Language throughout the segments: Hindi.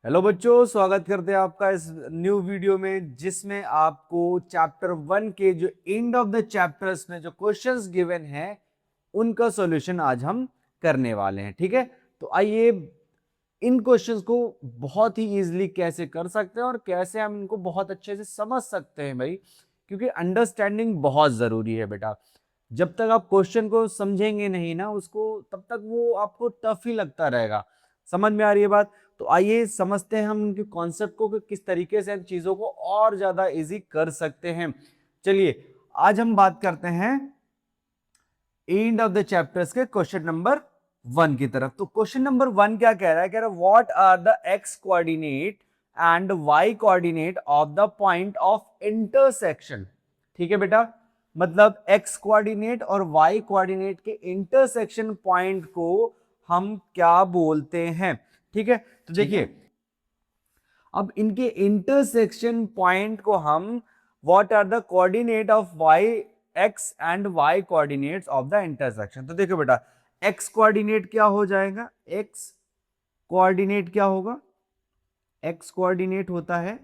हेलो बच्चों, स्वागत करते हैं आपका इस न्यू वीडियो में जिसमें आपको चैप्टर 1 के जो एंड ऑफ द चैप्टर्स में जो क्वेश्चंस गिवन है उनका सॉल्यूशन आज हम करने वाले हैं। ठीक है, तो आइए इन क्वेश्चंस को बहुत ही इजीली कैसे कर सकते हैं और कैसे हम इनको बहुत अच्छे से समझ सकते हैं भाई, क्योंकि अंडरस्टैंडिंग बहुत जरूरी है बेटा। जब तक आप क्वेश्चन को समझेंगे नहीं ना उसको, तब तक वो आपको टफ ही लगता रहेगा। समझ में आ रही है बात? तो आइए समझते हैं हम उनके कॉन्सेप्ट को कि किस तरीके से इन चीजों को और ज्यादा इजी कर सकते हैं। चलिए आज हम बात करते हैं एंड ऑफ द चैप्टर्स के क्वेश्चन नंबर 1 की तरफ। तो क्वेश्चन नंबर 1 क्या कह रहा है? कह रहा है what are the x coordinate and y coordinate of the point of intersection. ठीक है बेटा, मतलब एक्स कोऑर्डिनेट और वाई कोऑर्डिनेट के इंटरसेक्शन पॉइंट को हम क्या बोलते हैं। ठीक है, तो देखिए अब इनके इंटरसेक्शन पॉइंट को हम what are the coordinate of y x and y coordinates of the intersection. तो देखो बेटा, एक्स कोऑर्डिनेट क्या हो जाएगा? एक्स कोऑर्डिनेट क्या होगा? एक्स कोऑर्डिनेट होता है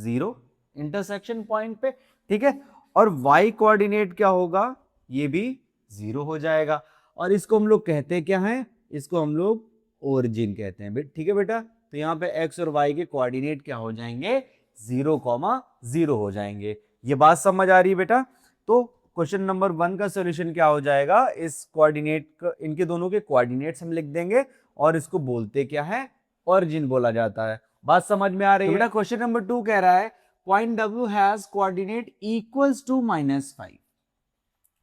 0 इंटरसेक्शन पॉइंट पे। ठीक है, और वाई कोऑर्डिनेट क्या होगा? ये भी 0 हो जाएगा। और इसको हम लोग कहते हैं क्या है? इसको हम लोग ओरिजिन कहते हैं। ठीक है बेटा, तो यहाँ पे एक्स और वाई के कोऑर्डिनेट क्या हो जाएंगे? 0,0 हो जाएंगे। ये बात समझ आ रही है बेटा? तो क्वेश्चन नंबर 1 का सॉल्यूशन क्या हो जाएगा? इस कोऑर्डिनेट, इनके दोनों के कोऑर्डिनेट्स हम लिख देंगे और इसको बोलते क्या है? ओरिजिन बोला जाता है। बात समझ में आ रही है? बेटा क्वेश्चन नंबर 2 कह रहा है point W has coordinate equals to -5।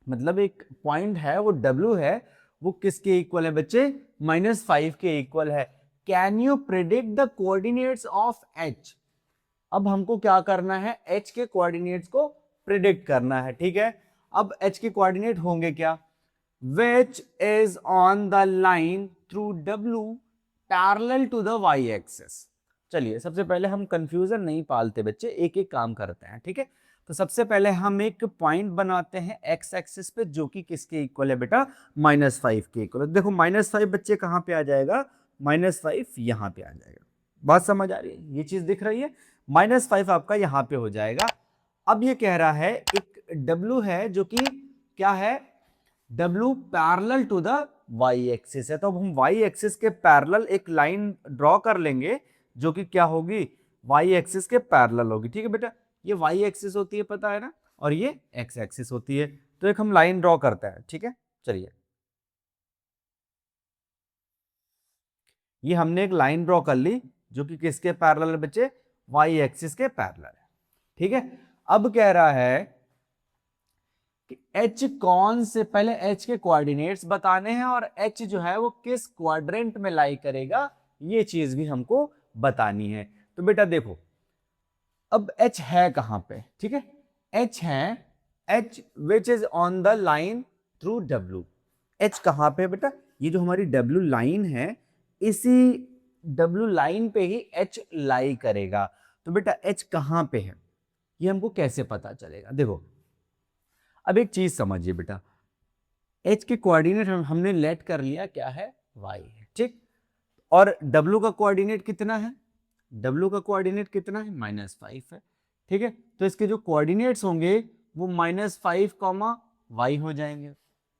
मतलब एक पॉइंट है वो W है, वो किसके इक्वल है बच्चे? -5 के इक्वल है। Can you predict the coordinates of H? अब हमको क्या करना है? H के कोऑर्डिनेट्स को प्रिडिक्ट करना है। ठीक है, अब H के कोऑर्डिनेट होंगे क्या? Which is on the line through W parallel to the y axis। चलिए सबसे पहले हम कंफ्यूजन नहीं पालते बच्चे, एक एक काम करते हैं। ठीक है, तो सबसे पहले हम एक पॉइंट बनाते हैं एक्स एक्सिस पे जो कि किसके इक्वल है बेटा? -5 के इक्वल। देखो -5 बच्चे कहां पे आ जाएगा? -5 यहां पे आ जाएगा। बात समझ आ रही है? ये चीज दिख रही है? -5 आपका यहां पे हो जाएगा। अब ये कह रहा है एक W है जो कि क्या है? W parallel to the y axis है। तो अब हम वाई एक्सिस के पैरेलल एक लाइन ड्रॉ कर लेंगे जो कि क्या होगी? वाई एक्सिस के पैरेलल होगी। ठीक है बेटा, ये वाई एक्सिस होती है पता है ना, और ये एक्स एक्सिस होती है। तो एक हम लाइन ड्रॉ करते हैं। ठीक है, चलिए ये हमने एक लाइन ड्रॉ कर ली जो कि किसके पैरेलल है बच्चे? वाई एक्सिस के पैरेलल है। ठीक है, अब कह रहा है कि H कौन से, पहले H के कोऑर्डिनेट्स बताने हैं और H जो है वो किस क्वाड्रेंट में लाई करेगा, ये चीज भी हमको बतानी है। तो बेटा देखो, अब H है कहां पे? ठीक है, H है H which is on the line through W। H कहां पे है बेटा? ये जो हमारी W लाइन है, इसी W लाइन पे ही H लाई करेगा। तो बेटा H कहां पे है ये हमको कैसे पता चलेगा? देखो अब एक चीज समझिए बेटा, एच के कोऑर्डिनेट हमने लेट कर लिया क्या है? वाई है। ठीक, और डब्ल्यू का कोऑर्डिनेट कितना है? डब्ल्यू का कोऑर्डिनेट कितना है? -5 है। ठीक है, तो इसके जो कोऑर्डिनेट्स होंगे वो -5 कॉमा वाई हो जाएंगे।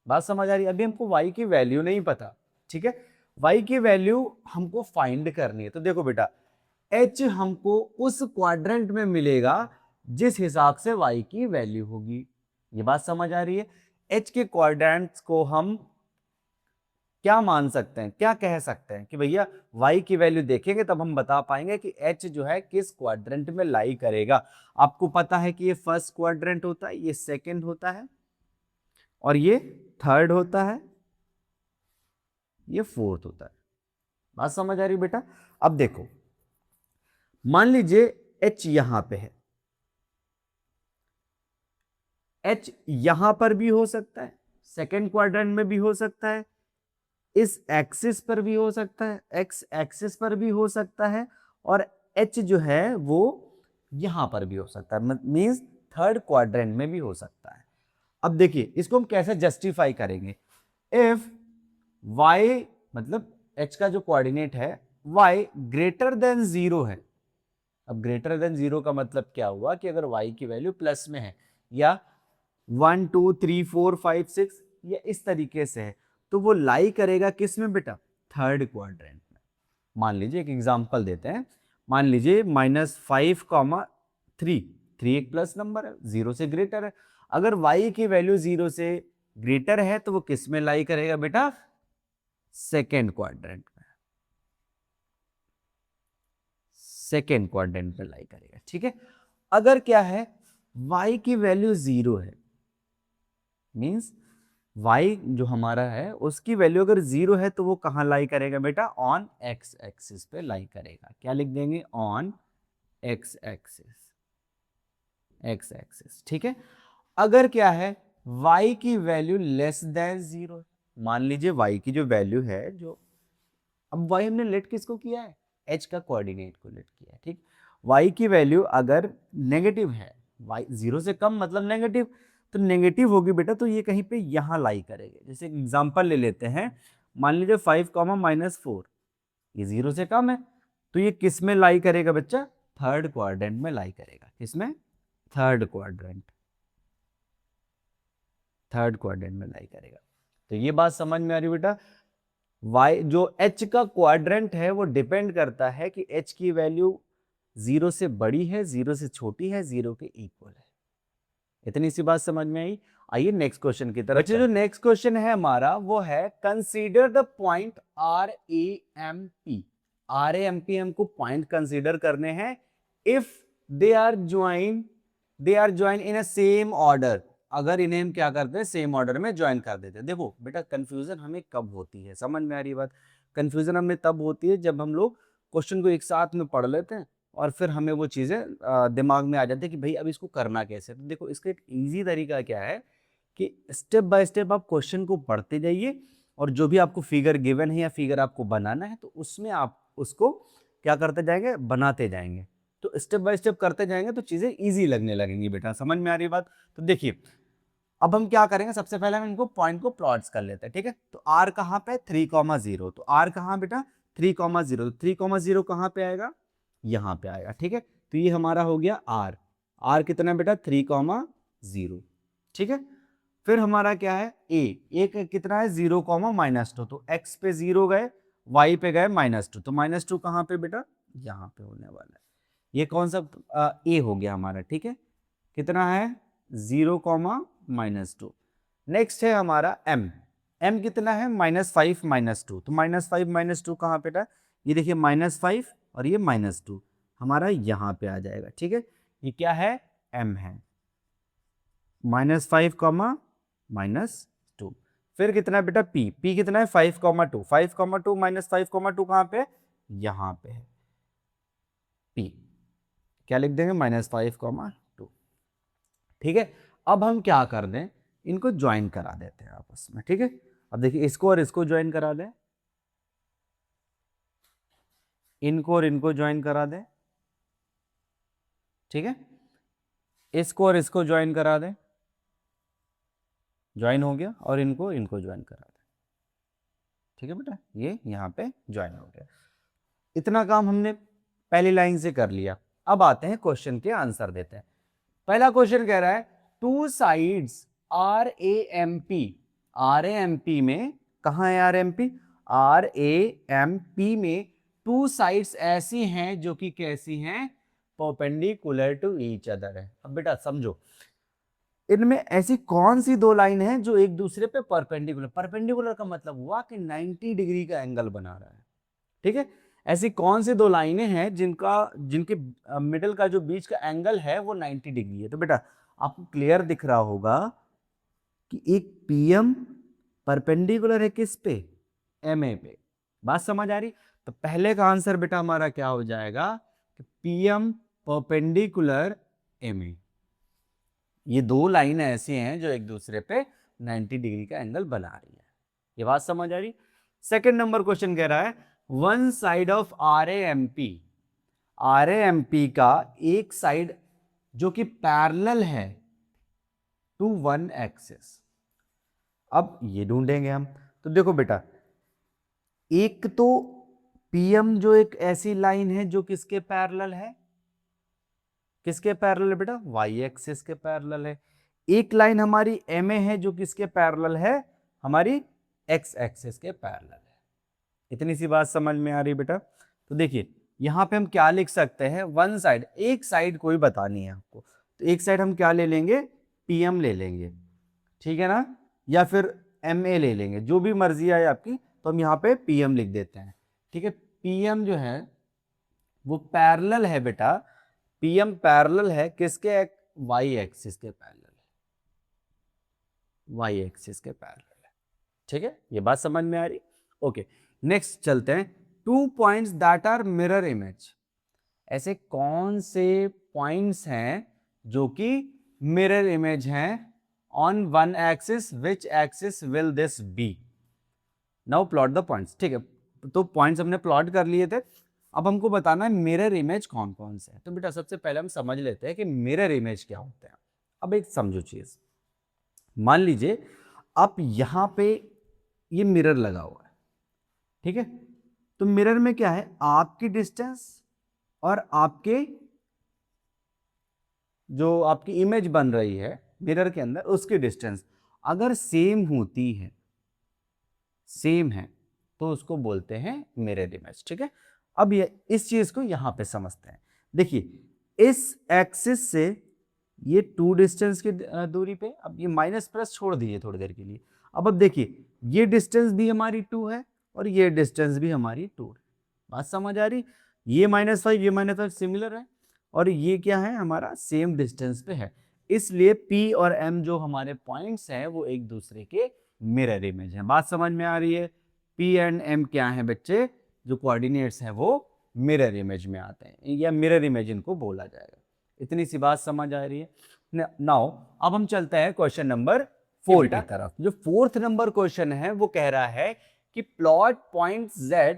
बात समझ आ रही है? अभी हमको वाई की वैल्यू नहीं पता। ठीक है, वाई की वैल्यू हमको फाइंड करनी है। तो देखो बेटा, एच हमको उस क्वाड्रेंट में मिलेगा जिस हिसाब से वाई की वैल्यू होगी। ये बात समझ आ रही है? एच के क्वाड्रेंट्स को हम क्या मान सकते हैं, क्या कह सकते हैं कि भैया y की वैल्यू देखेंगे तब हम बता पाएंगे कि h जो है किस क्वाड्रेंट में लाई करेगा। आपको पता है कि ये फर्स्ट क्वाड्रेंट होता है, ये सेकंड होता है और ये थर्ड होता है, ये फोर्थ होता है। बात समझ आ रही बेटा? अब देखो, मान लीजिए h यहां पे है, h यहां पर भी हो सकता है, सेकंड क्वाड्रेंट में भी हो सकता है, इस एक्सिस पर भी हो सकता है, एक्स एक्सिस पर भी हो सकता है, और एच जो है वो यहां पर भी हो सकता है, मींस थर्ड क्वाड्रेंट में भी हो सकता है। अब देखिए इसको हम कैसे जस्टिफाई करेंगे? इफ y मतलब h का जो कोऑर्डिनेट है y ग्रेटर देन 0 है। अब ग्रेटर देन 0 का मतलब क्या हुआ कि अगर y की वैल्यू प्लस में है या 1 2 3 4 5 6 या इस तरीके से है, तो वो लाई करेगा किस में बेटा? थर्ड क्वाड्रेंट में। मान लीजिए एक एग्जांपल देते हैं, मान लीजिए -5, 3 एक प्लस नंबर है, 0 से ग्रेटर है। अगर y की वैल्यू 0 से ग्रेटर है तो वो किस में लाई करेगा बेटा? सेकेंड क्वाड्रेंट में, सेकेंड क्वाड्रेंट में लाई करेगा। ठीक है, अगर क्या है y की वैल्यू 0 है, मींस y जो हमारा है उसकी वैल्यू अगर 0 है तो वो कहां लाई करेगा बेटा? ऑन x एक्सिस पे लाई करेगा। क्या लिख देंगे? On x axis, x axis. ठीक है, अगर क्या है y की वैल्यू लेस देन 0, मान लीजिए y की जो वैल्यू है, जो अब y हमने लेट किसको किया है? h का कोऑर्डिनेट को लेट किया है। ठीक, y की वैल्यू अगर नेगेटिव है, y 0 से कम मतलब नेगेटिव, तो नेगेटिव होगी बेटा तो ये कहीं पे यहां लाई करेंगे। जैसे एग्जांपल ले लेते हैं, मान लीजिए 5 -4, ये 0 से कम है, तो ये किस में लाई करेगा बच्चा? थर्ड क्वाड्रेंट में लाई करेगा। किसमें? थर्ड क्वाड्रेंट, थर्ड क्वाड्रेंट में लाई करेगा। तो ये बात समझ में आ रही बेटा? y जो h का क्वाड्रेंट है वो डिपेंड करता है कि h की वैल्यू 0 से बड़ी है, 0 से छोटी है, 0 के इक्वल है। इतनी सी बात समझ में आई? आइए नेक्स्ट क्वेश्चन की तरफ। बच्चे जो नेक्स्ट क्वेश्चन है हमारा वो है consider the point RAMP। RAMP हमको पॉइंट कंसीडर करने हैं if they are join in a same order. अगर इन्हें हम क्या करते हैं? सेम ऑर्डर में ज्वाइन कर देते हैं। देखो बेटा कंफ्यूजन हमें कब होती है, समझ में आ रही बात? कंफ्यूजन हमें तब होती है जब हम लोग क्वेश्चन को एक साथ में पढ़ लेते हैं और फिर हमें वो चीज़ें दिमाग में आ जाती है कि भाई अब इसको करना कैसे। तो देखो इसका एक ईजी तरीका क्या है कि स्टेप बाय स्टेप आप क्वेश्चन को पढ़ते जाइए और जो भी आपको फिगर गिवन है या फिगर आपको बनाना है तो उसमें आप उसको क्या करते जाएंगे? बनाते जाएंगे। तो स्टेप बाय स्टेप करते जाएंगे तो चीज़ें ईजी लगने लगेंगी बेटा। समझ में आ रही बात? तो देखिए अब हम क्या करेंगे, सबसे पहले हम इनको पॉइंट को प्लॉट्स कर लेते हैं। ठीक है, तो r कहाँ पे? 3,0। तो r कहाँ बेटा? 3,0। तो 3,0 कहाँ पे आएगा? यहाँ पे आएगा। ठीक है, तो ये हमारा हो गया r। r कितना बेटा? 3,0। ठीक है, फिर हमारा क्या है? a कितना है? 0, -2। तो x पे 0 गए, y पे गए -2। तो -2 कहाँ पे बेटा? यहाँ पे होने वाला है। ये कौन सा a हो गया हमारा। ठीक है, कितना है? 0, -2। नेक्स्ट है हमारा m कितना है? -5 -2। तो -5 -2 कहाँ पे था? ये देखिए -5 और ये -2 हमारा यहाँ पे आ जाएगा। ठीक है, ये क्या है? m है, -5, -2। फिर कितना है बेटा? p कितना है? 5,2। 5,2 -5,2 कहाँ पे? यहाँ पे है p। क्या लिख देंगे? -5,2। ठीक है, अब हम क्या कर दें? इनको ज्वाइन करा देते हैं आपस में। ठीक है, अब देखिए इसको और इसको ज्वाइन करा दें, इनको और इनको ज्वाइन करा दें। ठीक है, इसको और इसको ज्वाइन करा दें, ज्वाइन हो गया, और इनको इनको ज्वाइन करा दें। ठीक है बेटा, ये यहाँ पे ज्वाइन हो गया। इतना काम हमने पहली लाइन से कर लिया। अब आते हैं क्वेश्चन के आंसर देते हैं। पहला क्वेश्चन कह रहा है टू साइड्स RAMP। RAMP में कहां है? RAMP में टू साइड्स ऐसी हैं जो कि कैसी हैं? परपेंडिकुलर टू ईच अदर है। अब बेटा समझो, इनमें ऐसी कौन सी दो लाइन है जो एक दूसरे पे परपेंडिकुलर? परपेंडिकुलर का मतलब हुआ कि 90 डिग्री का एंगल बना रहा है। ठीक है, ऐसी कौन सी दो लाइनें हैं जिनके मिडिल का जो बीच का एंगल है वो 90 डिग्री है? तो बेटा आपको क्लियर दिख रहा होगा कि एक PM परपेंडिकुलर है किस पे? MA पे। बात समझ आ रही? तो पहले का आंसर बेटा हमारा क्या हो जाएगा कि PM परपेंडिकुलर MA। ये दो लाइन ऐसी हैं जो एक दूसरे पे 90 डिग्री का एंगल बना रही है। ये बात समझ आ रही? सेकंड नंबर क्वेश्चन कह रहा है वन साइड ऑफ RAMP का एक साइड जो कि पैरेलल है टू वन एक्सिस। अब ये ढूंढेंगे हम। तो देखो बेटा, एक तो PM जो एक ऐसी लाइन है जो किसके पैरेलल है, किसके पैरेलल है बेटा, y एक्सिस के पैरेलल है। एक लाइन हमारी MA है जो किसके पैरेलल है, हमारी x एक्सिस के पैरेलल है। इतनी सी बात समझ में आ रही बेटा। तो देखिए यहां पे हम क्या लिख सकते हैं, वन साइड, एक साइड कोई बतानी है आपको, तो एक साइड हम क्या ले लेंगे, PM ले लेंगे, ठीक है ना, या फिर MA ले लेंगे, जो भी मर्जी आए आपकी। तो हम यहाँ पे PM लिख देते हैं, ठीक है। PM जो है वो पैरेलल है बेटा, PM पैरेलल है किसके, y एक्सिस के पैरेलल है, y एक्सिस के पैरेलल है, ठीक है। ये बात समझ में आ रही, ओके। नेक्स्ट चलते हैं, 2 points that are mirror image. ऐसे कौन से पॉइंट्स हैं जो कि मिरर इमेज हैं on one axis, which axis will this be. Now plot the points, ठीक है। तो पॉइंट्स हमने प्लॉट कर लिए थे, अब हमको बताना है मिरर इमेज कौन कौन से हैं। तो बेटा सबसे पहले हम समझ लेते हैं कि मिरर इमेज क्या होते हैं। अब एक समझो चीज, मान लीजिए आप यहां पे ये मिरर लगा हुआ है, ठीक है। तो मिरर में क्या है, आपकी डिस्टेंस और आपके जो आपकी इमेज बन रही है मिरर के अंदर उसकी डिस्टेंस अगर सेम होती है, सेम है, तो उसको बोलते हैं मिरर इमेज, ठीक है। अब ये इस चीज को यहां पे समझते हैं। देखिए इस एक्सिस से ये 2 डिस्टेंस की दूरी पे, अब ये माइनस प्लस छोड़ दीजिए थोड़ी देर के लिए। अब देखिए ये डिस्टेंस भी हमारी 2 है और ये डिस्टेंस भी हमारी 2 है। बात समझ आ रही, ये -5 ये -5 सिमिलर है और ये क्या है, हमारा सेम डिस्टेंस पे है, इसलिए P और M जो हमारे पॉइंट्स हैं वो एक दूसरे के मिरर इमेज हैं। बात समझ में आ रही है, P एंड M क्या है बच्चे, जो कोऑर्डिनेट्स हैं वो मिरर इमेज में आते हैं, या मिरर इमेज इनको बोला जाएगा। इतनी सी बात समझ आ रही है। नाउ अब हम चलते हैं क्वेश्चन नंबर 4 की तरफ। जो 4th नंबर क्वेश्चन है वो कह रहा है कि प्लॉट पॉइंट Z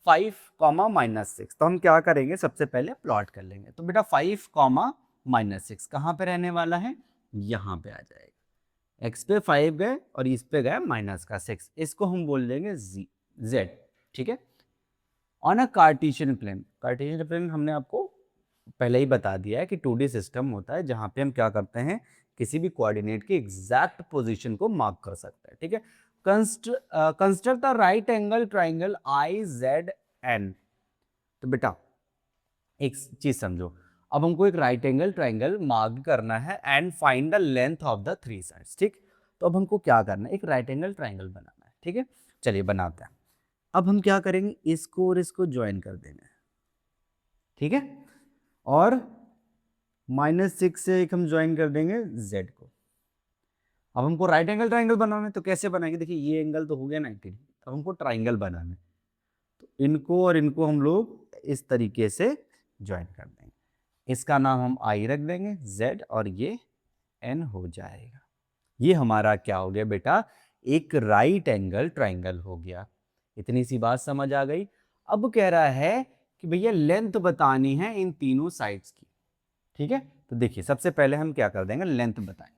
5, -6। तो हम क्या करेंगे, सबसे पहले प्लॉट कर लेंगे। तो बेटा 5, -6 कहां पे रहने वाला है, यहां पे आ जाएगा। x पे 5 गए और इस पे गया -6, इसको हम बोल देंगे z, ठीक है। On a Cartesian plane, Cartesian plane हमने आपको पहले ही बता दिया है कि 2D सिस्टम होता है जहां पे हम क्या करते हैं, किसी भी कोऑर्डिनेट की एग्जैक्ट पोजीशन को मार्क कर सकते हैं, ठीक है। Construct the right angle triangle IZN। तो बेटा एक चीज समझो, अब हमको एक राइट एंगल ट्राइंगल मार्क करना है and find the length of the 3 sides, ठीक। तो अब हमको क्या करना है, एक राइट एंगल ट्राइंगल बनाना है, ठीक है। चलिए बनाते हैं। अब हम क्या करेंगे, इसको और इसको ज्वाइन कर देंगे, ठीक है। और -6 से एक हम ज्वाइन कर देंगे z को। अब हमको राइट एंगल ट्राइंगल बनाना है, तो कैसे बनाएंगे, देखिए ये एंगल तो हो गया 90, अब हमको ट्राइंगल बनाना है, तो इनको और इनको हम लोग इस तरीके से ज्वाइन कर देंगे। इसका नाम हम I रख देंगे, Z, और ये N हो जाएगा। ये हमारा क्या हो गया बेटा, एक राइट एंगल ट्राइंगल हो गया। इतनी सी बात समझ आ गई। अब कह रहा है कि भैया लेंथ बतानी है इन तीनों साइड्स की, ठीक है। तो देखिए सबसे पहले हम क्या कर देंगे, लेंथ बताएंगे।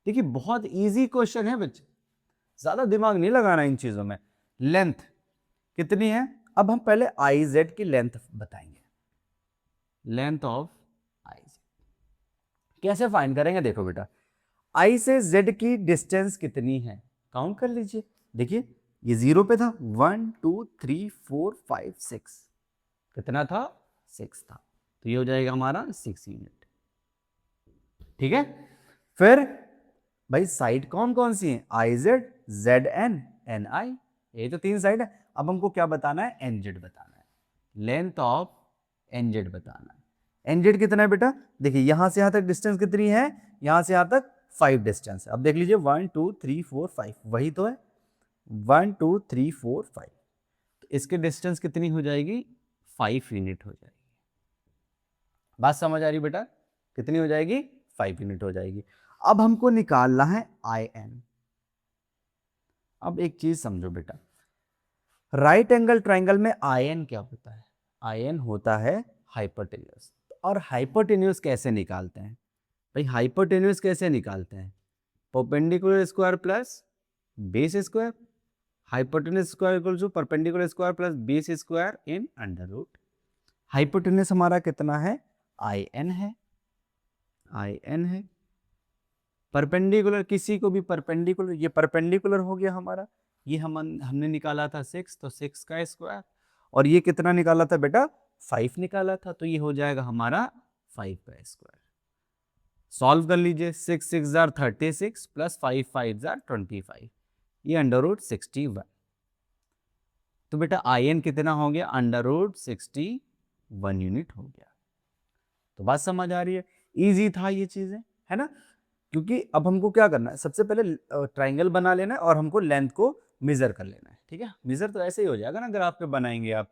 देखिए बहुत इजी क्वेश्चन है बच्चे, ज्यादा दिमाग नहीं लगाना इन चीजों में। लेंथ कितनी है, अब हम पहले IZ की लेंथ बताएंगे, लेंथ ऑफ IZ कैसे फाइंड करेंगे, देखो बेटा I से Z की डिस्टेंस कितनी है, काउंट कर लीजिए। देखिए ये 0 पे था, 1 2 3 4 5 6, कितना था, 6 था, तो ये हो जाएगा हमारा 6 यूनिट, ठीक है। फिर भाई साइड कौन कौन सी है, IZ, ZN, NI, ये तो 3 साइड है। अब हमको क्या बताना है, NZ बताना है, लेंथ ऑफ NZ बताना है। NZ कितना है बेटा, देखिए यहां से यहां तक डिस्टेंस कितनी है, यहां से यहां तक 5 डिस्टेंस है। अब देख लीजिए 1 2 3 4 5, वही तो है, 1 2 3 4 5, तो इसकी डिस्टेंस कितनी हो जाएगी, 5 यूनिट हो जाएगी। बात समझ आ रही बेटा, कितनी हो जाएगी, 5 यूनिट हो जाएगी। अब हमको निकालना है IN। अब एक चीज समझो बेटा, राइट एंगल ट्राइंगल में IN क्या होता है, IN होता है हाइपोटेन्यूज। और हाइपोटेन्यूज कैसे निकालते हैं भाई, हाइपोटेन्यूज कैसे निकालते हैं, perpendicular square plus base square. Hypotenuse square equal to perpendicular square plus base square in under root. Hypotenuse हमारा कितना है, आई एन है, आई एन है। परपेंडिकुलर किसी को भी परपेंडिकुलर, ये परपेंडिकुलर हो गया हमारा, ये हमने निकाला था 6, तो 6 का स्क्वायर, और ये कितना निकाला था बेटा, 5 निकाला था, तो ये हो जाएगा हमारा 5 का स्क्वायर। सॉल्व कर लीजिए, 6 6 जार 36 प्लस 5 5 जार 25, ये अंडर रूट 61। तो बेटा आई एन कितना हो गया, अंडर रूट 61 यूनिट हो गया। तो बात समझ आ रही है, इजी था ये चीजें, है ना। क्योंकि अब हमको क्या करना है, सबसे पहले ट्राइंगल बना लेना है और हमको लेंथ को मेजर कर लेना है, ठीक है। मेजर तो ऐसे ही हो जाएगा ना, अगर आप पे बनाएंगे आप,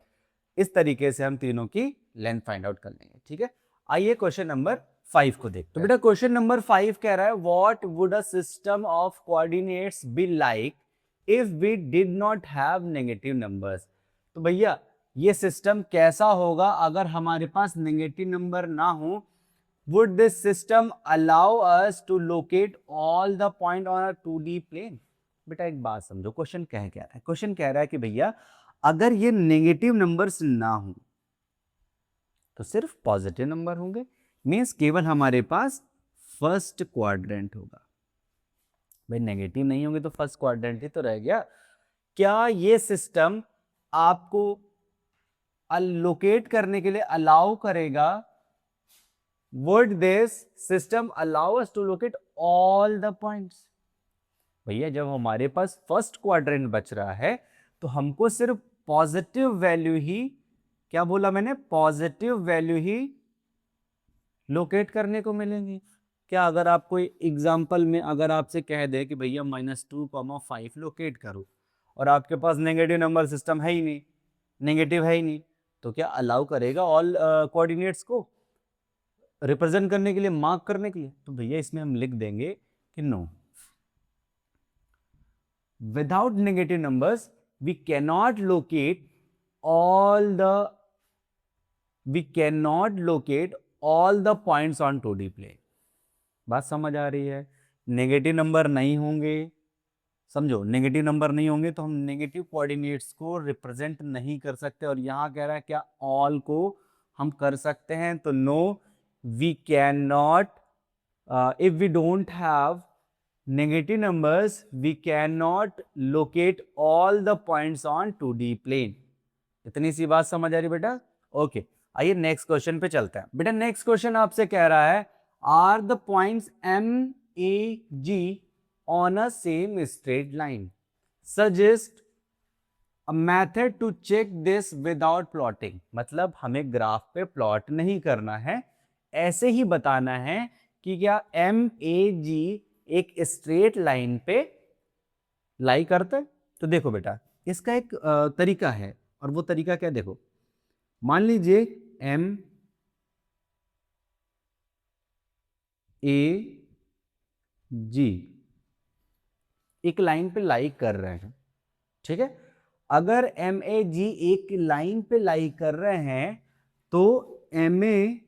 इस तरीके से हम तीनों की लेंथ फाइंड आउट कर लेंगे, ठीक है। आइए क्वेश्चन नंबर 5 को देखते हैं। तो बेटा क्वेश्चन नंबर 5 कह रहा है, what would a system of coordinates be like if we did not have negative numbers. तो भैया ये सिस्टम कैसा होगा अगर हमारे पास नेगेटिव नंबर ना हो। Would this system allow us to locate all the point on a 2D plane? बेटा एक बात समझो, क्वेश्चन क्या रहा है, क्वेश्चन कह रहा है कि भैया अगर ये नेगेटिव नंबर्स ना हो तो सिर्फ पॉजिटिव नंबर होंगे, मीन्स केवल हमारे पास फर्स्ट क्वाड्रेंट होगा। भाई नेगेटिव नहीं होंगे तो फर्स्ट क्वाड्रेंट ही तो रह गया। क्या ये सिस्टम आपको लोकेट करने के लिए अलाउ करेगा? Would this system allow us to locate all the points? भैया जब हमारे पास फर्स्ट क्वाड्रेंट बच रहा है तो हमको सिर्फ पॉजिटिव वैल्यू ही, क्या बोला मैंने, पॉजिटिव वैल्यू ही लोकेट करने को मिलेंगी। क्या अगर आप कोई एग्जांपल में अगर आपसे कह दे कि भैया -2,5 लोकेट करो और आपके पास नेगेटिव नंबर सिस्टम है ही नहीं, नेगेटिव है ही नहीं, तो क्या अलाउ करेगा ऑल कोऑर्डिनेट्स को रिप्रेजेंट करने के लिए, मार्क करने के लिए? तो भैया इसमें हम लिख देंगे कि no, without negative numbers we cannot locate all the points on 2D plane. बात समझ आ रही है? नेगेटिव नंबर नहीं होंगे, समझो, नेगेटिव नंबर नहीं होंगे तो हम नेगेटिव कोऑर्डिनेट्स को रिप्रेजेंट नहीं कर सकते। और यहां कह रहा है क्या ऑल को हम कर सकते हैं? तो no, we cannot, if we don't have negative numbers we cannot locate all the points on 2D plane। इतनी सी बात समझ आ रही बेटा? ओके, आइए नेक्स्ट क्वेश्चन पे चलते हैं। बेटा नेक्स्ट क्वेश्चन आपसे कह रहा है, are the points M A G on a same straight line, suggest a method to check this without plotting। मतलब हमें ग्राफ पे प्लॉट नहीं करना है, ऐसे ही बताना है कि क्या MAG एक स्ट्रेट लाइन पे लाई करता है। तो देखो बेटा इसका एक तरीका है, और वो तरीका क्या, देखो मान लीजिए MAG एक लाइन पे लाई कर रहे हैं, ठीक है। अगर MAG एक लाइन पे लाई कर रहे हैं तो MA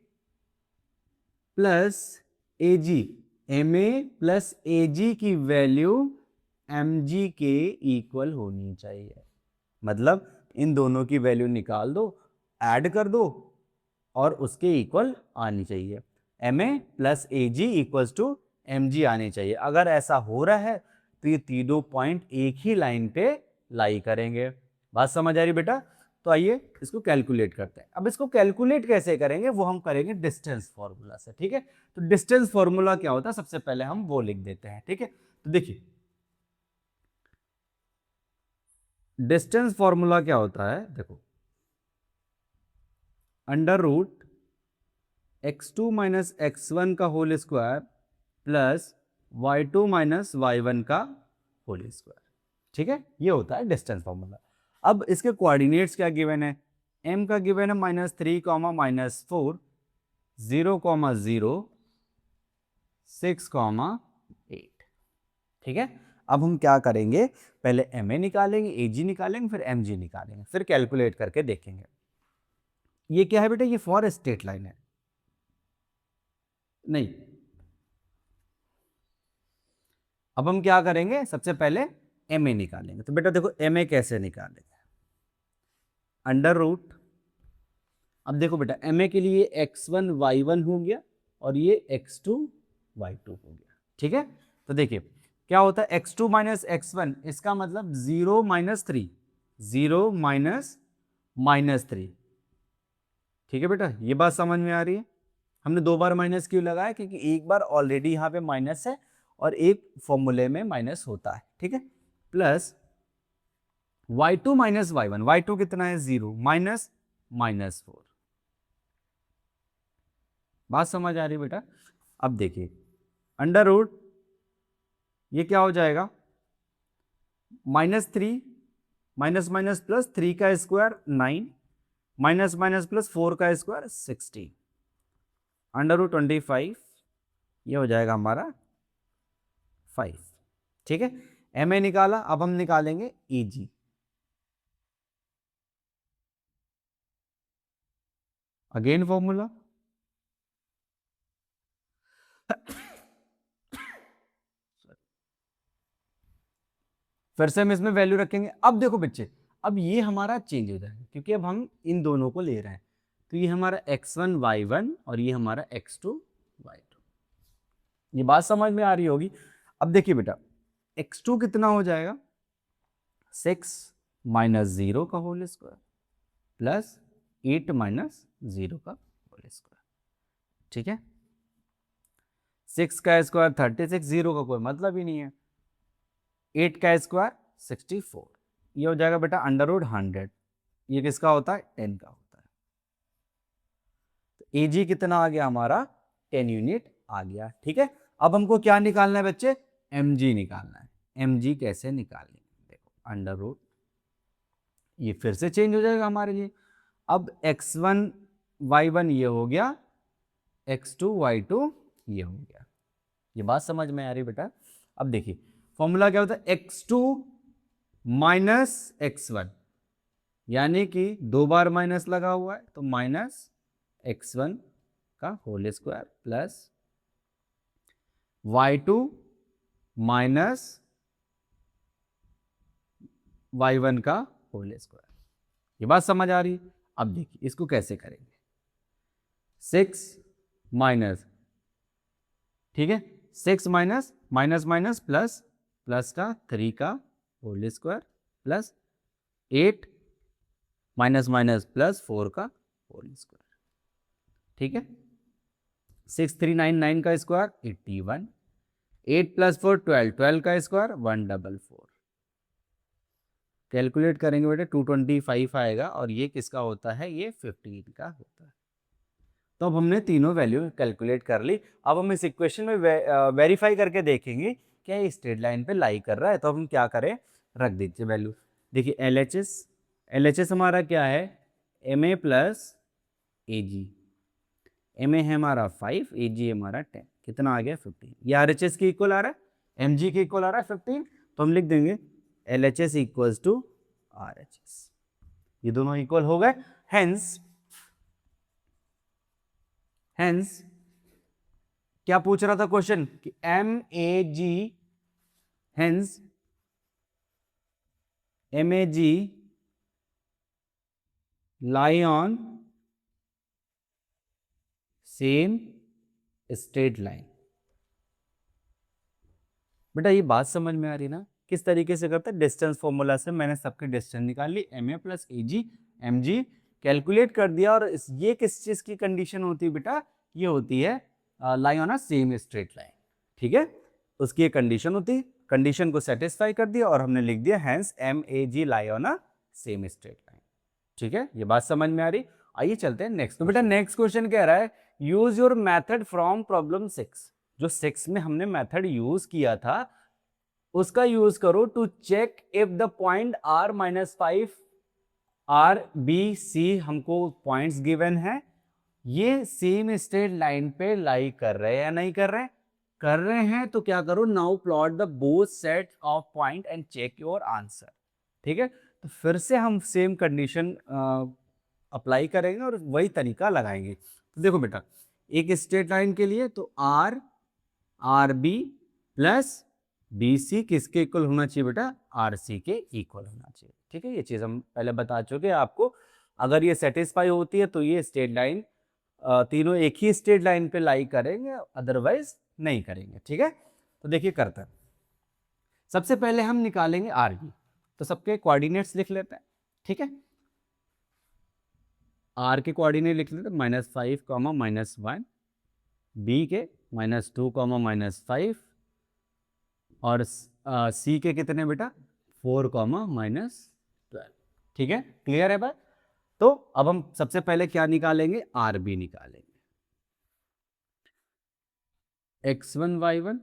प्लस AG की वैल्यू MG के इक्वल होनी चाहिए। मतलब इन दोनों की वैल्यू निकाल दो, ऐड कर दो और उसके इक्वल आनी चाहिए। MA plus AG equals to MG आनी चाहिए। अगर ऐसा हो रहा है तो ये तीनों पॉइंट एक ही लाइन पे लाई करेंगे। बात समझ आ रही बेटा? तो आइए इसको कैलकुलेट करते हैं। अब इसको कैलकुलेट कैसे करेंगे वो हम करेंगे डिस्टेंस फॉर्मूला से, ठीक है। तो डिस्टेंस फॉर्मूला क्या होता है, सबसे पहले हम वो लिख देते हैं, ठीक है। तो देखिए डिस्टेंस फॉर्मूला क्या होता है, देखो under root x2 minus x1 का whole square plus y2 minus y1 का होल स्क्वायर, ठीक है। ये होता है डिस्टेंस फॉर्मूला। अब इसके कोऑर्डिनेट्स क्या गिवन है, m का गिवन है -3, -4, 0, 0, 6, 8, ठीक है। अब हम क्या करेंगे, पहले MA निकालेंगे, AG निकालेंगे, फिर MG निकालेंगे, फिर कैलकुलेट करके देखेंगे। ये क्या है बेटा, ये फॉर स्ट्रेट लाइन है, नहीं। अब हम क्या करेंगे, सबसे पहले एम ए निकालेंगे। तो बेटा देखो एम ए कैसे निकालेंगे, अंडर रूट, अब देखो बेटा एम ए के लिए x1 y1 हो गया और ये x2 y2 हो गया, ठीक है। तो देखिए क्या होता है x2 माइनस x1, इसका मतलब 0 माइनस 3, 0 माइनस 3, ठीक है बेटा, ये बात समझ में आ रही है। हमने 2 बार माइनस क्यों लगाया, क्योंकि एक बार ऑलरेडी यहाँ पे माइनस है और एक फॉर्मूले में माइनस होता है, ठीक है। Plus y2 minus y1, y2 कितना है 0 माइनस -4, बात समझ आ रही है बेटा। अब देखिए अंडर रूट, ये क्या हो जाएगा -3 माइनस माइनस प्लस 3 का स्क्वायर 9 माइनस माइनस प्लस 4 का स्क्वायर 16 अंडर रूट 25, ये हो जाएगा हमारा 5, ठीक है। एम ए निकाला, अब हम निकालेंगे ई जी। अगेन फॉर्मूला, फिर से हम इसमें वैल्यू रखेंगे। अब देखो बच्चे, अब ये हमारा चेंज हो जाएगा क्योंकि अब हम इन दोनों को ले रहे हैं, तो ये हमारा x1 y1 और ये हमारा x2 y2, ये बात समझ में आ रही होगी। अब देखिए बेटा x2 कितना हो जाएगा 6 माइनस 0 का होल स्क्वायर प्लस 8 माइनस 0 का होल स्क्वायर, ठीक है। 6 का स्क्वायर 36, 0 का कोई मतलब ही नहीं है, 8 का स्क्वायर 64, ये हो जाएगा बेटा अंडर रूट 100, ये किसका होता है 10 का होता है। तो एजी कितना आ गया हमारा 10 यूनिट आ गया, ठीक है। अब हमको क्या निकालना है बच्चे, mg निकालना है। mg कैसे निकालेंगे, देखो अंडर रूट, ये फिर से चेंज हो जाएगा हमारे लिए। अब x1 y1 ये हो गया, x2 y2 ये हो गया, ये बात समझ में आ रही बेटा। अब देखिए फॉर्मूला क्या होता है x2 माइनस x1, यानी कि 2 बार माइनस लगा हुआ है तो माइनस x1 का whole square plus y2 minus y1 का होल स्क्वायर, ये बात समझ आ रही है। अब देखिए इसको कैसे करेंगे, 6 माइनस, ठीक है, 6 minus minus minus plus, plus का 3 का whole square plus 8 minus minus plus 4 का होल स्क्वायर, ठीक है। 6399 का स्क्वायर 81, 8 प्लस 4 12, 12 का स्क्वायर 144, कैलकुलेट करेंगे बेटे 225 आएगा और ये किसका होता है, ये 15 का होता है। तो अब हमने तीनों वैल्यू कैलकुलेट कर ली। अब हम इस इक्वेशन में वेरीफाई करके देखेंगे क्या ये स्ट्रेट लाइन पे लाई कर रहा है। तो हम क्या करें, रख दीजिए वैल्यू। देखिए एलएचएस हमारा क्या है, M A plus A G, M A है हमारा 5, ए जी हमारा 10, कितना आ गया 15, ये आर एच एस के इक्वल आ रहा है, एम जी के इक्वल आ रहा है 15, तो हम लिख देंगे L H S equals to R H S, ये दोनों इक्वल हो गए। हेंस क्या पूछ रहा था क्वेश्चन कि M A G, hence M A G lie on same straight line. बेटा ये बात समझ में आ रही ना, किस तरीके से करते हैं, डिस्टेंस फॉर्मूला से मैंने सबके डिस्टेंस निकाल ली, M A plus A G, M G calculate कर दिया। और ये किस चीज की कंडीशन होती है बेटा, ये होती है लाई on a same straight line, ठीक है, उसकी एक कंडीशन होती है, कंडीशन को सेटिस्फाई कर दिया और हमने लिख दिया hence M A G lie on a same straight line, ठीक है, ये बात समझ में आ रही। आइए चलते हैं नेक्स्ट। तो बेटा नेक्स्ट क्वेश्चन कह रहा है use your method from problem 6, जो 6 में हमने मेथड यूज किया था उसका यूज करो to check if the point r minus 5 R B C, हमको पॉइंट्स गिवन है, ये सेम स्ट्रेट लाइन पे लाई कर रहे हैं या नहीं कर रहे हैं, कर रहे हैं। तो क्या करो, now plot the both set of point and check your answer, ठीक है। तो फिर से हम सेम कंडीशन अप्लाई करेंगे और वही तरीका लगाएंगे। तो देखो बेटा एक स्ट्रेट लाइन के लिए तो आर बी प्लस BC किसके इक्वल होना चाहिए बेटा, RC के इक्वल होना चाहिए। ठीक है, ये चीज हम पहले बता चुके हैं आपको। अगर ये सेटिस्फाई होती है तो ये स्ट्रेट लाइन, तीनों एक ही स्ट्रेट लाइन पे लाई करेंगे, अदरवाइज नहीं करेंगे। ठीक है, तो देखिए करते हैं। सबसे पहले हम निकालेंगे RB, तो सबके कोऑर्डिनेट्स लिख लेते हैं। ठीक है, R के कोऑर्डिनेट लिख लेते हैं -5, -1, B के -2, -5, और C के कितने बेटा, 4, -12। ठीक है, क्लियर है बात। तो अब हम सबसे पहले क्या निकालेंगे, RB निकालेंगे। x1 y1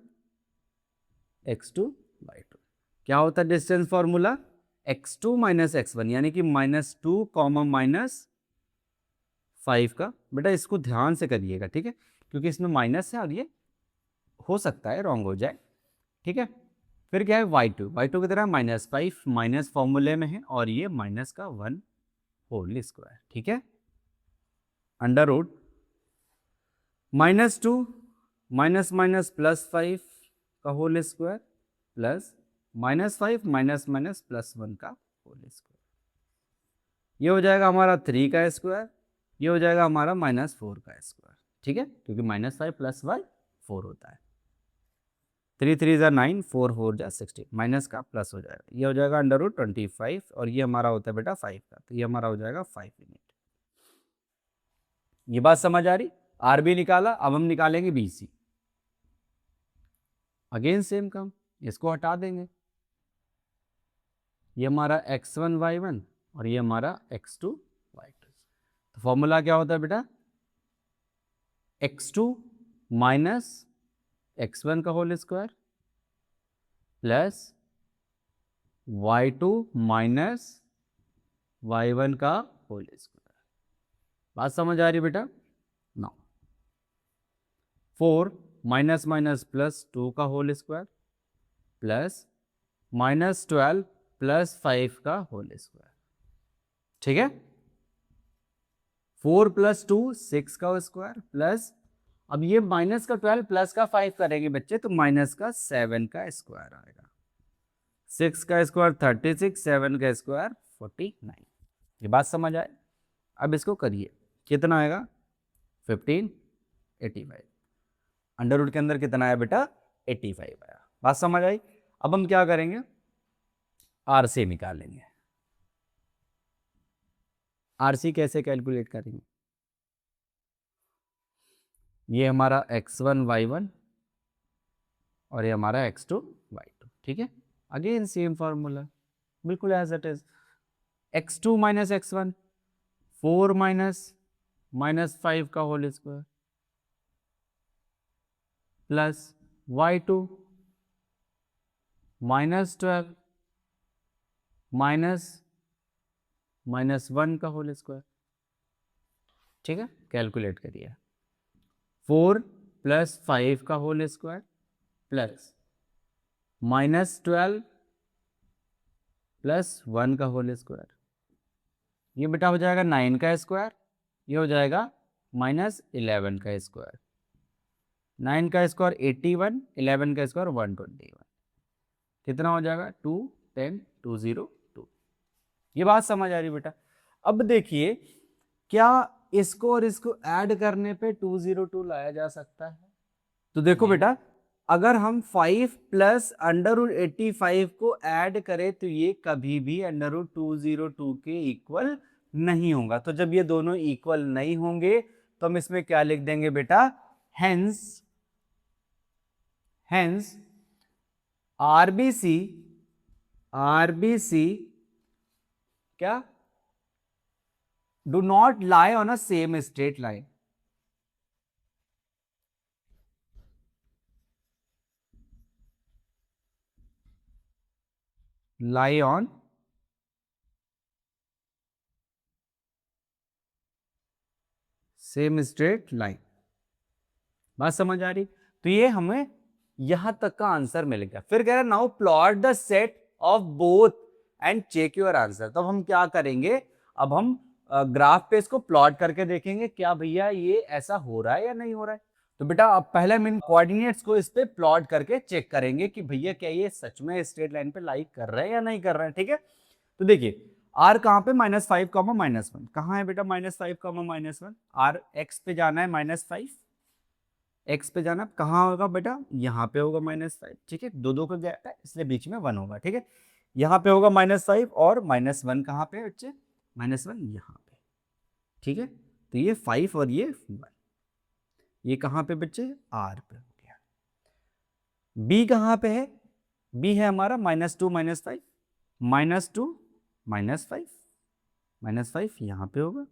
x2 y2, क्या होता है डिस्टेंस फॉर्मूला, x2 - x1, यानी कि -2, -5 का। बेटा इसको ध्यान से करिएगा, ठीक है, क्योंकि इसमें माइनस है और ये हो सकता है रॉन्ग हो जाए। ठीक है, फिर क्या है y2 की तरह -5, माइनस फॉर्मूले में है, और ये -1 होल स्क्वायर। ठीक है, अंडर रूट -2 -5 का होल स्क्वायर प्लस -5 -1 का होल स्क्वायर। ये हो जाएगा हमारा 3 का स्क्वायर, ये हो जाएगा हमारा -4 का स्क्वायर। ठीक है, क्योंकि -5 + 1 4 होता है। 3 3 = 9, 4 4 = 16, माइनस का प्लस हो जाएगा। ये हो जाएगा अंडर रूट 25, और ये हमारा होता है बेटा 5 का, तो ये हमारा हो जाएगा 5 यूनिट। ये बात समझ आ रही। RB निकाला, अब हम निकालेंगे BC। अगेन सेम काम, इसको हटा देंगे। ये हमारा x1 y1 और ये हमारा x2 y2। तो फॉर्मूला क्या होता है बेटा, x2 - x1 का whole square plus y2 - y1 का होल स्क्वायर। बात समझ आ रही बेटा। नाउ 4 -2 का होल स्क्वायर प्लस -12 + 5 का होल स्क्वायर। ठीक है, 4 + 2 6 का स्क्वायर प्लस, अब ये -12 प्लस का 5 करेंगे बच्चे, तो -7 का स्क्वायर आएगा। 6 का स्क्वायर 36, 7 का स्क्वायर 49। ये बात समझ आए। अब इसको करिए, कितना आएगा 1585। अंडर रूट के अंदर कितना आया बेटा, 85 आया। बात समझ आई। अब हम क्या करेंगे, RC निकालेंगे। RC कैसे कैलकुलेट करेंगे, ये हमारा x1 y1 और ये हमारा x2 y2। ठीक है, अगेन सेम फॉर्मूला, बिल्कुल as it is. x2 - x1 4 -5 का होल स्क्वायर प्लस y2 -12 -1 का होल स्क्वायर। ठीक है, कैलकुलेट करिए। 4 + 5 का होल स्क्वायर प्लस -12 + 1 का होल स्क्वायर। ये बेटा हो जाएगा 9 का स्क्वायर, ये हो जाएगा -11 का स्क्वायर। 9 का स्क्वायर 81, 11 का स्क्वायर 121। कितना हो जाएगा 210 202। ये बात समझ आ रही बेटा। अब देखिए, क्या इसको और इसको ऐड करने पे 202 लाया जा सकता है? तो देखो बेटा, अगर हम 5 + √85 को ऐड करें तो ये कभी भी √202 के इक्वल नहीं होगा। तो जब ये दोनों इक्वल नहीं होंगे तो हम इसमें क्या लिख देंगे बेटा, हेंस RBC क्या, do not lie on a same straight line. Lie on same straight line. बात समझ आ रही। तो ये हमें यहां तक का आंसर मिल गया। फिर कह रहा है now plot the set of both and check your answer. तब हम क्या करेंगे, अब हम ग्राफ पे इसको प्लॉट करके देखेंगे क्या भैया ये ऐसा हो रहा है या नहीं हो रहा है। तो बेटा आप पहले हम इन कोऑर्डिनेट्स को इस पे प्लॉट करके चेक करेंगे कि भैया क्या ये सच में स्ट्रेट लाइन पे लाई कर रहे हैं या नहीं कर रहे हैं। ठीक है, तो देखिए आर कहाँ पे -5 -1 कहाँ है बेटा, -5 -1 आर एक्स पे जाना है -5, एक्स पे जाना कहाँ होगा बेटा, यहाँ पे होगा -5। ठीक है, दो दो का गैप है इसलिए बीच में 1 होगा। ठीक है, यहाँ पे होगा -5 और -1 कहाँ पे बच्चे, -1 यहाँ पे। ठीक है, तो ये 5 और ये 1, ये कहाँ पे बच्चे, आर पे हो गया। बी कहाँ पे है, बी है हमारा -2 -5, -2 -5 यहाँ पे होगा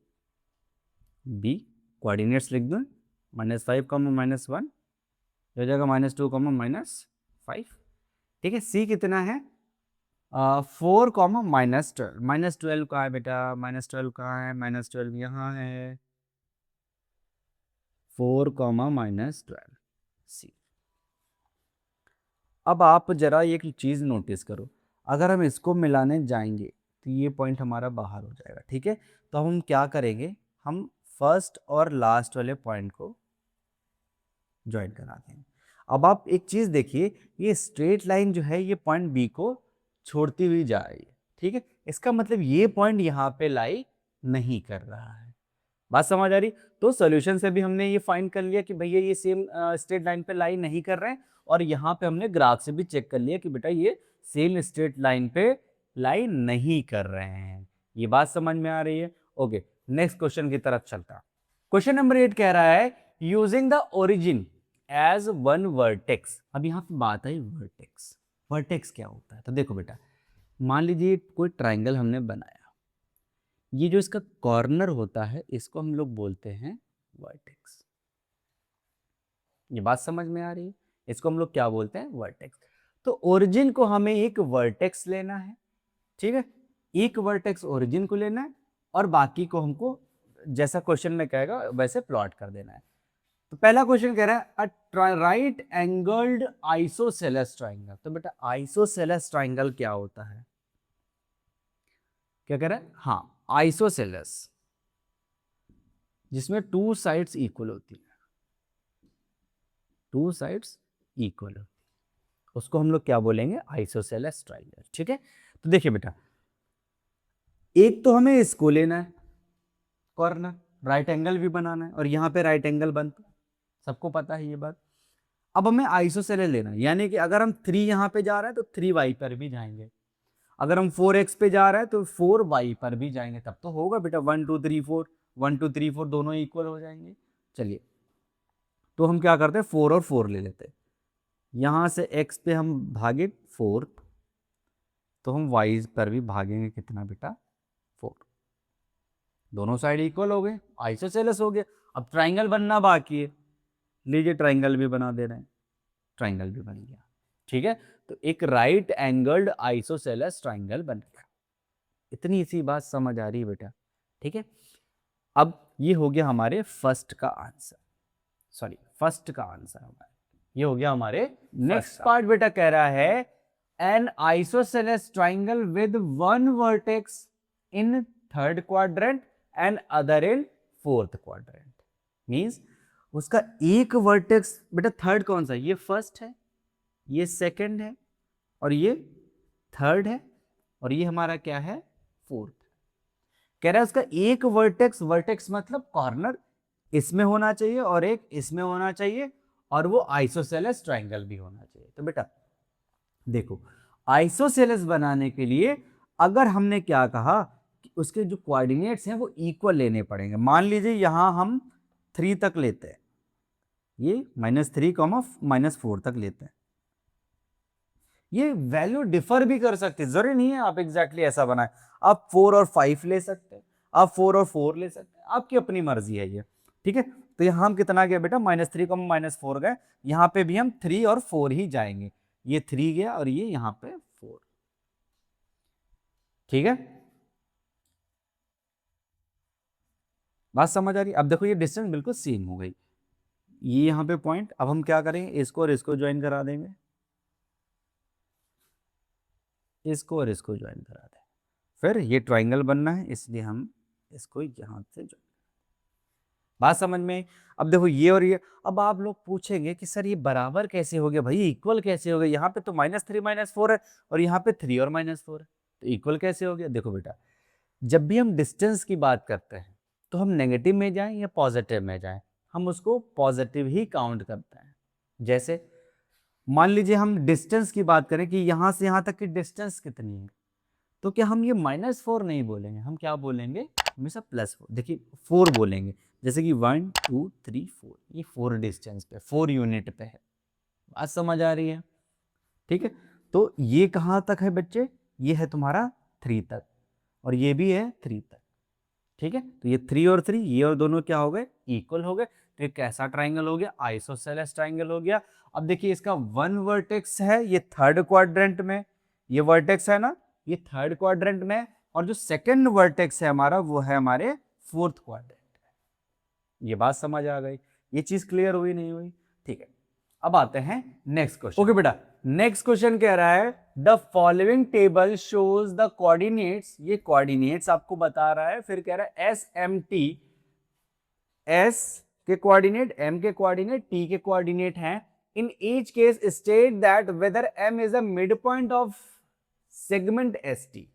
बी, कोऑर्डिनेट्स लिख दो, -5 -1 हो जाएगा -2 -5। ठीक है, सी कितना है 4 -12 कहाँ है बेटा, -12 कहाँ है, -12 यहाँ है, 4 -12 सी। अब आप जरा एक चीज नोटिस करो, अगर हम इसको मिलाने जाएंगे तो ये पॉइंट हमारा बाहर हो जाएगा। ठीक है, तो हम क्या करेंगे, हम फर्स्ट और लास्ट वाले पॉइंट को ज्वाइन करा देंगे। अब आप एक चीज देखिए, ये स्ट्रेट लाइन जो है ये पॉइंट बी को छोड़ती हुई जा रही है। ठीक है, इसका मतलब ये पॉइंट यहाँ पे लाई नहीं कर रहा है। बात समझ आ रही, तो सॉल्यूशन से भी हमने ये फाइंड कर लिया कि भैया ये सेम स्ट्रेट लाइन पे लाई नहीं कर रहे हैं, और यहाँ पे हमने ग्राफ से भी चेक कर लिया कि बेटा ये सेम स्ट्रेट लाइन पे लाई नहीं कर रहे हैं। ये बात समझ में आ रही है। ओके, नेक्स्ट क्वेश्चन की तरफ चलता। क्वेश्चन नंबर 8 कह रहा है using the origin as one vertex. अब यहाँ पे बात आई वर्टेक्स, वर्टेक्स क्या होता है, तो देखो बेटा मान लीजिए कोई ट्राइंगल हमने बनाया, ये जो इसका कॉर्नर होता है इसको हम लोग बोलते हैं वर्टेक्स। ये बात समझ में आ रही है, इसको हम लोग क्या बोलते हैं, वर्टेक्स। तो ओरिजिन को हमें एक वर्टेक्स लेना है। ठीक है, एक वर्टेक्स ओरिजिन को लेना है और बाकी को हमको जैसा क्वेश्चन में कहेगा वैसे प्लॉट कर देना है। तो पहला क्वेश्चन कह रहा है राइट एंगल्ड आइसोसेलेस ट्राइंगल। तो बेटा आइसोसेलेस ट्राइंगल क्या होता है, क्या कह रहा है, हाँ आइसोसेलेस, जिसमें टू साइड्स इक्वल होती है, टू साइड्स इक्वल होती है, उसको हम लोग क्या बोलेंगे, आइसोसेलेस ट्राइंगल। ठीक है, तो देखिए बेटा एक तो हमें इसको लेना है कॉर्नर, राइट एंगल भी बनाना है और यहाँ पे राइट एंगल बनता है, सबको पता है ये बात। अब हमें आइसोसेलेस लेना है, यानी कि अगर हम 3 यहाँ पे जा रहे हैं तो 3y पर भी जाएंगे, अगर हम 4x पे जा रहे हैं तो 4y पर भी जाएंगे, तब तो होगा बेटा 1 2 3 4, 1 2 3 4 दोनों इक्वल हो जाएंगे। चलिए तो हम क्या करते हैं 4 और 4 ले लेते हैं, यहाँ से x पे हम भागे 4, तो हम y पर भी भागेंगे कितना बेटा 4, दोनों साइड इक्वल हो गए, आइसोसेलेस हो गया। अब ट्राइंगल बनना बाकी है, लीजिए ट्राइंगल भी बना दे रहे हैं, ट्राइंगल भी बन गया। ठीक है, तो एक राइट एंगल्ड आइसोसेलेस ट्राइंगल बन गया। इतनी सी बात समझ आ रही है बेटा। ठीक है, अब ये हो गया हमारे फर्स्ट का आंसर, सॉरी फर्स्ट का आंसर हमारा ये हो गया हमारे। नेक्स्ट पार्ट बेटा कह रहा है N isosceles triangle with one vertex in third quadrant and other in fourth quadrant. Means उसका एक वर्टेक्स बेटा थर्ड कौन सा है, ये फर्स्ट है, ये सेकंड है और ये थर्ड है और ये हमारा क्या है फोर्थ। कह रहा है उसका एक वर्टेक्स, वर्टेक्स मतलब कॉर्नर इसमें होना चाहिए और एक इसमें होना चाहिए और वो आइसोसेलेस ट्राइंगल भी होना चाहिए। तो बेटा देखो आइसोसेलेस बनाने के लिए अगर हमने क्या कहा कि उसके जो कोऑर्डिनेट्स हैं वो इक्वल लेने पड़ेंगे। मान लीजिए यहां हम 3 तक लेते हैं, ये -3, -4 तक लेते हैं, ये वैल्यू डिफर भी कर सकते हैं, जरूरी नहीं है आप एग्जैक्टली ऐसा बनाए, आप 4 और 5 ले सकते हैं, आप 4 और 4 ले सकते हैं, आपकी अपनी मर्जी है ये। ठीक है, तो यहां हम कितना गया बेटा -3, -4 गए, यहां पे भी हम 3 और 4 ही जाएंगे, ये 3 गया और ये यहां पे 4। ठीक है, बात समझ आ रही, अब देखो ये डिस्टेंस बिल्कुल सेम हो गई, ये यहां पे पॉइंट, अब हम क्या करेंगे इसको और इसको ज्वाइन करा देंगे, इसको और इसको ज्वाइन करा दें, फिर ये ट्राइंगल बनना है इसलिए हम इसको यहां से ज्वाइन। बात समझ में आई? अब देखो ये और ये, अब आप लोग पूछेंगे कि सर ये बराबर कैसे हो गया भाई, इक्वल कैसे हो गया, यहाँ पे तो -3 -4 है और यहाँ पे 3 और -4 है, तो इक्वल कैसे हो गया? देखो बेटा, जब भी हम डिस्टेंस की बात करते हैं तो हम नेगेटिव में जाएं या पॉजिटिव में जाएं, हम उसको पॉजिटिव ही काउंट करते हैं। जैसे मान लीजिए हम डिस्टेंस की बात करें कि यहां से यहां तक की डिस्टेंस कितनी है, तो क्या हम ये -4 नहीं बोलेंगे, हम क्या बोलेंगे? हमेशा +4। देखिए 4 बोलेंगे, जैसे कि 1 2 3 4, ये 4 डिस्टेंस पे, 4 यूनिट पे है। बात समझ आ रही है? ठीक है, तो ये कहां तक है बच्चे? ये है तुम्हारा 3 तक और ये भी है 3 तक। ठीक है, तो ये 3 और 3, ये और दोनों क्या हो गए? इक्वल हो गए। तो ये कैसा ट्राइंगल हो गया? आइसोसेलेस ट्राइंगल हो गया। अब देखिए इसका 1 वर्टेक्स है, ये थर्ड क्वाड्रेंट में, ये वर्टेक्स है ना, ये थर्ड क्वाड्रेंट में, और जो सेकंड वर्टेक्स है हमारा वो है हमारे फोर्थ क्वाड्रेंट। ये बात समझ आ गई? ये चीज क्लियर हुई नहीं हुई? ठीक है, अब आते हैं नेक्स्ट क्वेश्चन। ओके बेटा, नेक्स्ट क्वेश्चन कह रहा है the following table shows the coordinates, ये कोऑर्डिनेट्स आपको बता रहा है, फिर कह रहा है एस एम टी, एस के कोऑर्डिनेट, एम के कोऑर्डिनेट, टी के कोऑर्डिनेट हैं। In each case state that whether M is a mid point of segment S T.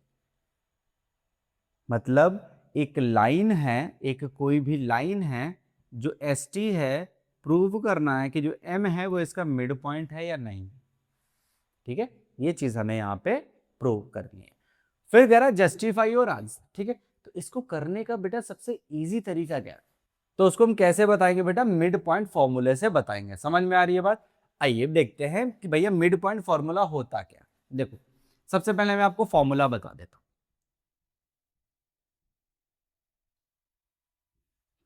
मतलब एक लाइन है, एक कोई भी लाइन है जो एस टी है, प्रूव करना है कि जो एम है वो इसका मिड पॉइंट है या नहीं। ठीक है, ये चीज हमें यहाँ पे प्रूव करनी है। फिर कह रहा है जस्टिफाई योर आंसर। ठीक है, तो इसको करने का बेटा सबसे इजी तरीका क्या है? तो उसको हम कैसे बताएंगे बेटा? मिड पॉइंट फॉर्मूले से बताएंगे। समझ में आ रही है बात? आइए देखते हैं कि भैया मिड पॉइंट फॉर्मूला होता क्या। देखो, सबसे पहले मैं आपको फॉर्मूला बता देता हूं।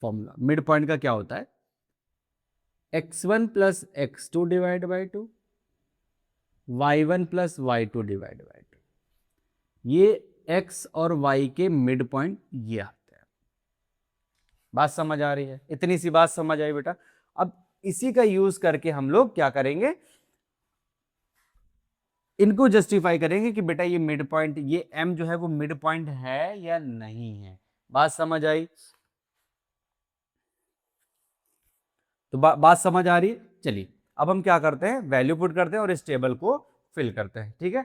फॉर्मूला मिड पॉइंट का क्या होता है? x1 plus x2 divide by 2, y1 plus y2 divide by 2। ये x और y के मिड पॉइंट ये आते हैं। बात समझ आ रही है? इतनी सी बात समझ आई बेटा। अब इसी का यूज करके हम लोग क्या करेंगे? इनको जस्टिफाई करेंगे कि बेटा ये मिड पॉइंट, ये m जो है वो मिड पॉइंट है या नहीं है। बात समझ आई? तो बात समझ आ रही है? चलिए अब हम क्या करते हैं, वैल्यू पुट करते हैं और इस टेबल को फिल करते हैं। ठीक है,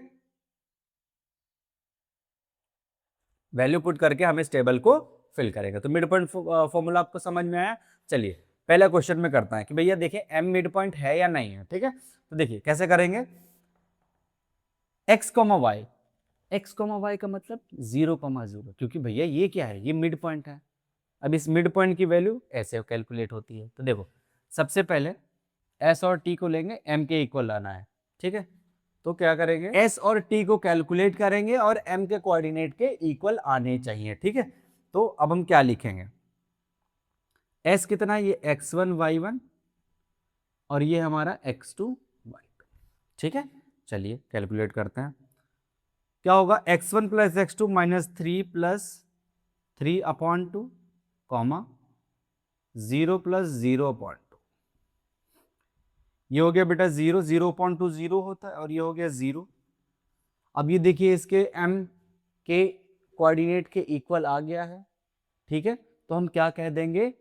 वैल्यू पुट करके हम इस टेबल को फिल करेंगे। तो मिड पॉइंट फॉर्मूला आपको समझ में आया? चलिए पहला क्वेश्चन में करता है कि भैया देखिए एम मिड पॉइंट है या नहीं है। ठीक है, तो देखिए कैसे करेंगे? X comma y, x comma y का मतलब 0,0, क्योंकि भैया ये क्या है? ये मिड पॉइंट है। अब इस मिड पॉइंट की वैल्यू ऐसे कैलकुलेट होती है। तो देखो सबसे पहले एस और टी को लेंगे, एम के इक्वल लाना है। ठीक है, तो क्या करेंगे? एस और टी को कैलकुलेट करेंगे और एम के कोऑर्डिनेट के इक्वल आने चाहिए। ठीक है, तो अब हम क्या लिखेंगे? एस कितना है? ये x1 y1 और ये हमारा x2 y2। ठीक है, चलिए कैलकुलेट करते हैं। क्या होगा? x1 plus x2 -3 plus 3/2 comma 0 plus 0/2। ये हो गया बेटा 0, 0/2 0 होता है और ये हो गया 0। अब ये देखिए इसके m के कोऑर्डिनेट के इक्वल आ गया है। ठीक है, तो हम क्या कह देंगे?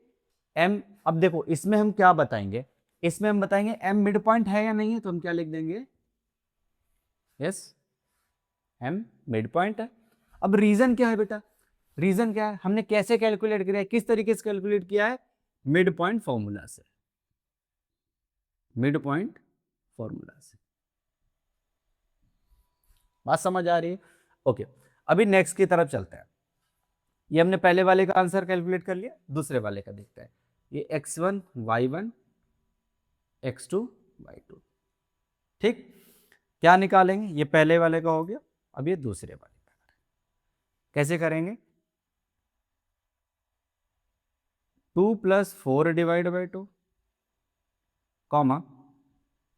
m, अब देखो इसमें हम क्या बताएंगे? इसमें हम बताएंगे m मिड पॉइंट है या नहीं है, तो हम क्या लिख देंगे? यस, m मिड पॉइंट है। अब रीजन क्या है बेटा? रीजन क्या है? हमने कैसे कैलकुलेट किया है? किस तरीके से कैलकुलेट किया है? मिड पॉइंट फॉर्मूला से, मिड पॉइंट फॉर्मूला से। बात समझ आ रही है? ओके, अभी नेक्स्ट की तरफ चलते हैं। ये हमने पहले वाले का आंसर कैलकुलेट कर लिया, दूसरे वाले का देखते हैं। ये x1 y1 x2 y2। ठीक, क्या निकालेंगे? ये पहले वाले का हो गया, अब ये दूसरे वाले का कैसे करेंगे? 2 plus 4 divide by 2 comma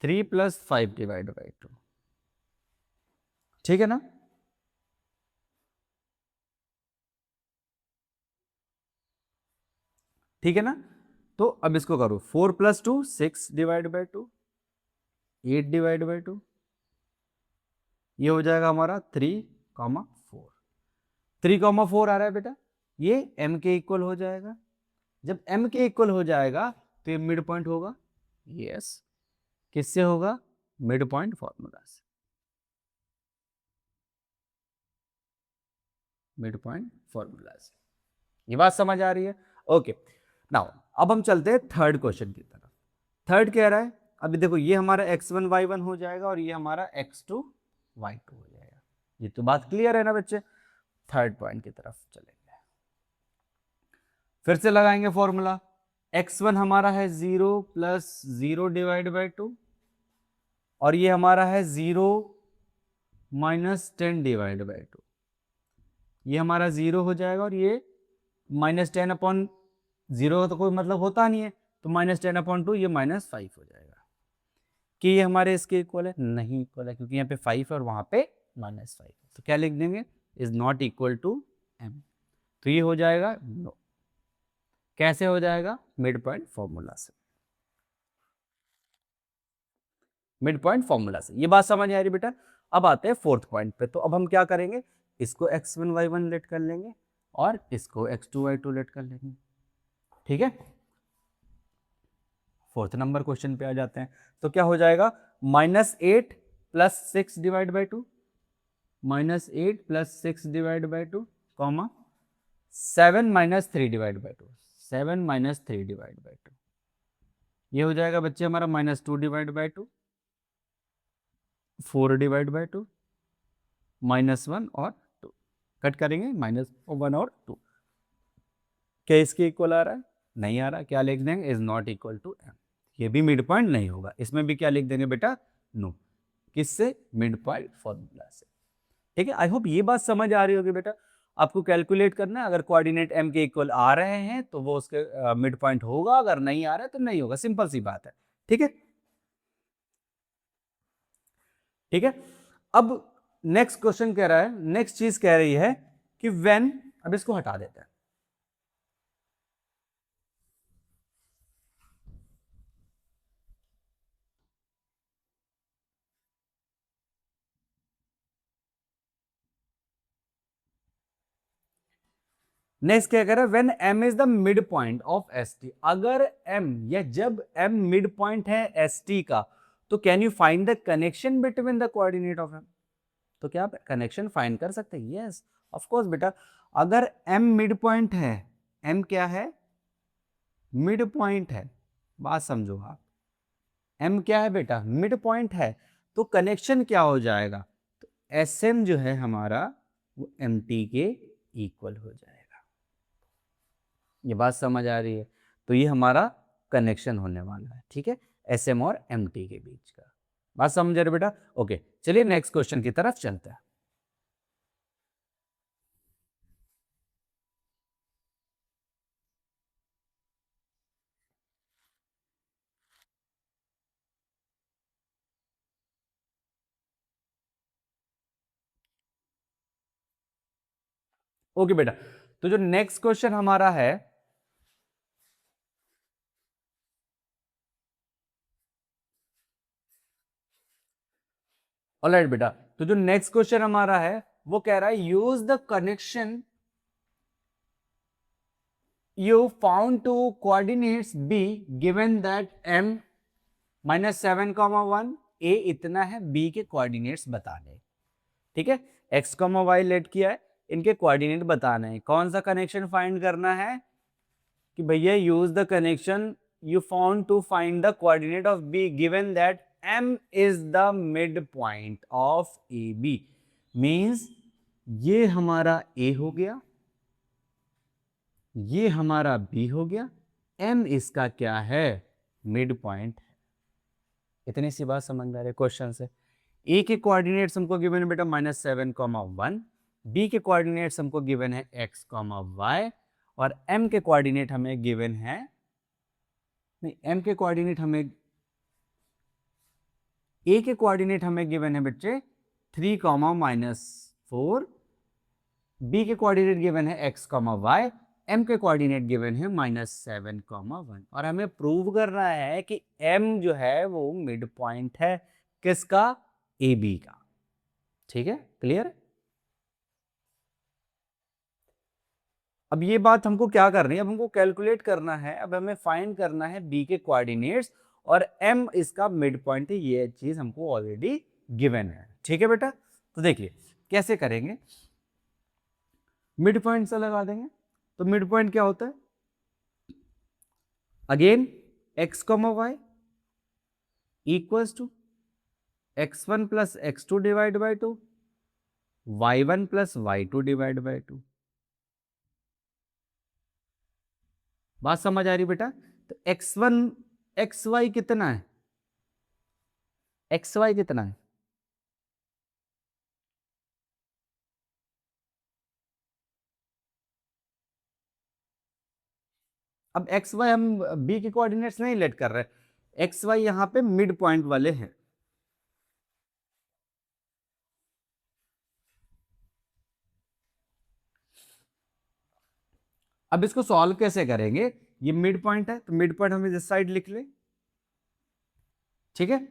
3 plus 5 divide by 2। ठीक है ना? ठीक है ना? तो अब इसको करो, 4 plus 2 6 divide by 2, 8 divide by 2, ये हो जाएगा हमारा 3,4। 3,4 आ रहा है बेटा, ये m के इक्वल हो जाएगा। जब m के इक्वल हो जाएगा तो ये मिड पॉइंट होगा। यस, किससे होगा? मिड पॉइंट फॉर्मूला से, मिड पॉइंट फॉर्मूला से। ये बात समझ आ रही है? ओके, नाउ अब हम चलते हैं थर्ड क्वेश्चन की तरफ। थर्ड कह रहा है, अभी देखो ये हमारा x1 y1 हो जाएगा और ये हमारा x2 y2 हो जाएगा। ये तो बात क्लियर है ना बच्चे? थर्ड पॉइंट की तरफ चलेंगे, फिर से लगाएंगे फॉर्मूला। x1 हमारा है 0 प्लस 0 डिवाइड बाई 2 और ये हमारा है 0 माइनस 10 डिवाइड बाई 2। ये हमारा 0 हो जाएगा और ये माइनस 10 अपॉन 0 का तो कोई मतलब होता नहीं है, तो माइनस 10 अपॉन 2 ये -5 हो जाएगा। कि ये हमारे इसके इक्वल है? नहीं इक्वल है, क्योंकि यहाँ पे 5 है और वहाँ पे -5 है। तो क्या लिख देंगे? Is not equal to m। तो ये हो जाएगा नो। कैसे हो जाएगा? मिड पॉइंट फॉर्मूला से, मिड पॉइंट फॉर्मूला से। ये बात समझ आ रही बेटा? अब आते हैं फोर्थ पॉइंट पे। तो अब हम क्या करेंगे, इसको x1 y1 लेट कर लेंगे और इसको x2 y2 लेट कर लेंगे। ठीक है, फोर्थ नंबर क्वेश्चन पे आ जाते हैं। तो क्या हो जाएगा? -8 plus 6 divide by 2, -8 plus 6 divide by 2 comma 7 minus 3 divide by 2, 7 minus 3 divide by 2। ये हो जाएगा बच्चे हमारा -2 डिवाइड बाई 2, 4 डिवाइड बाई 2, -1 और 2। कट करेंगे -1 और 2। क्या इसके इक्वल आ रहा है? नहीं आ रहा। क्या लिख देंगे? Is not equal to m। ये भी मिड पॉइंट नहीं होगा। इसमें भी क्या लिख देंगे बेटा? नो। किससे? मिड पॉइंट फॉर्मूला से। ठीक है, आई होप ये बात समझ आ रही होगी बेटा। आपको कैलकुलेट करना है, अगर कोऑर्डिनेट m के इक्वल आ रहे हैं तो वो उसके मिड पॉइंट होगा, अगर नहीं आ रहा है तो नहीं होगा। सिंपल सी बात है। ठीक है, ठीक है। अब नेक्स्ट क्वेश्चन कह रहा है, नेक्स्ट चीज कह रही है कि व्हेन, अब इसको हटा देते हैं। नेक्स्ट क्या कह रहा है? When m is the mid point of S T. अगर m या जब m मिड पॉइंट है एस टी का, तो can you find the connection between the coordinate of m। तो क्या आप कनेक्शन फाइंड कर सकते हैं? यस ऑफ कोर्स बेटा। अगर m मिड पॉइंट है, m क्या है? मिड पॉइंट है। बात समझो आप, m क्या है बेटा? मिड पॉइंट है। तो कनेक्शन क्या हो जाएगा? तो sm जो है हमारा वो mt के इक्वल हो जाएगा। ये बात समझ आ रही है? तो ये हमारा कनेक्शन होने वाला है। ठीक है, एस एम और एम टी के बीच का। बात समझ रहे बेटा? ओके, चलिए नेक्स्ट क्वेश्चन की तरफ चलते हैं। ओके बेटा, तो जो नेक्स्ट क्वेश्चन हमारा है, ऑलराइट बेटा, तो जो नेक्स्ट क्वेश्चन हमारा है वो कह रहा है use the connection you found to coordinates b given that m -7, 1 a इतना है, b के कोऑर्डिनेट्स बताने। ठीक है, x, y लेट किया है, इनके कोऑर्डिनेट बताना है। कौन सा कनेक्शन फाइंड करना है? कि भैया use the connection you found to find the coordinate of b given that m is the mid point of A B. Means ये हमारा a हो गया, ये हमारा b हो गया, m इसका क्या है? Mid point. इतनी सी बात समझ में आ रही है क्वेश्चन से? ए के कोऑर्डिनेट्स हमको गिवन है बेटा -7, 1। बी के कोऑर्डिनेट्स हमको गिवन है x, y और m के कोऑर्डिनेट हमें गिवन है, नहीं m के कोऑर्डिनेट हमें, a के कोऑर्डिनेट हमें गिवन है बच्चे 3, -4। b के कोऑर्डिनेट गिवन है x, y। m के कोऑर्डिनेट गिवन है -7, 1 और हमें प्रूव करना है कि m जो है वो मिड पॉइंट है किसका? ए बी का। ठीक है, क्लियर? अब ये बात हमको क्या करनी है, अब हमको कैलकुलेट करना है, अब हमें फाइंड करना है बी के कोऑर्डिनेट्स और एम इसका मिड पॉइंट है, ये चीज हमको ऑलरेडी गिवन है। ठीक है बेटा, तो देखिए कैसे करेंगे, मिड पॉइंट से लगा देंगे। तो मिड पॉइंट क्या होता है, again x comma y equals to x1 plus x2 divide by 2, y1 plus y2 divide by 2। बात समझ आ रही बेटा? तो x1 xy कितना है, xy कितना है, अब xy हम b के कोऑर्डिनेट्स नहीं लेट कर रहे, xy यहां पे मिड पॉइंट वाले हैं। अब इसको सॉल्व कैसे करेंगे, ये मिड पॉइंट है तो मिड पॉइंट हम इस साइड लिख ले। ठीक है,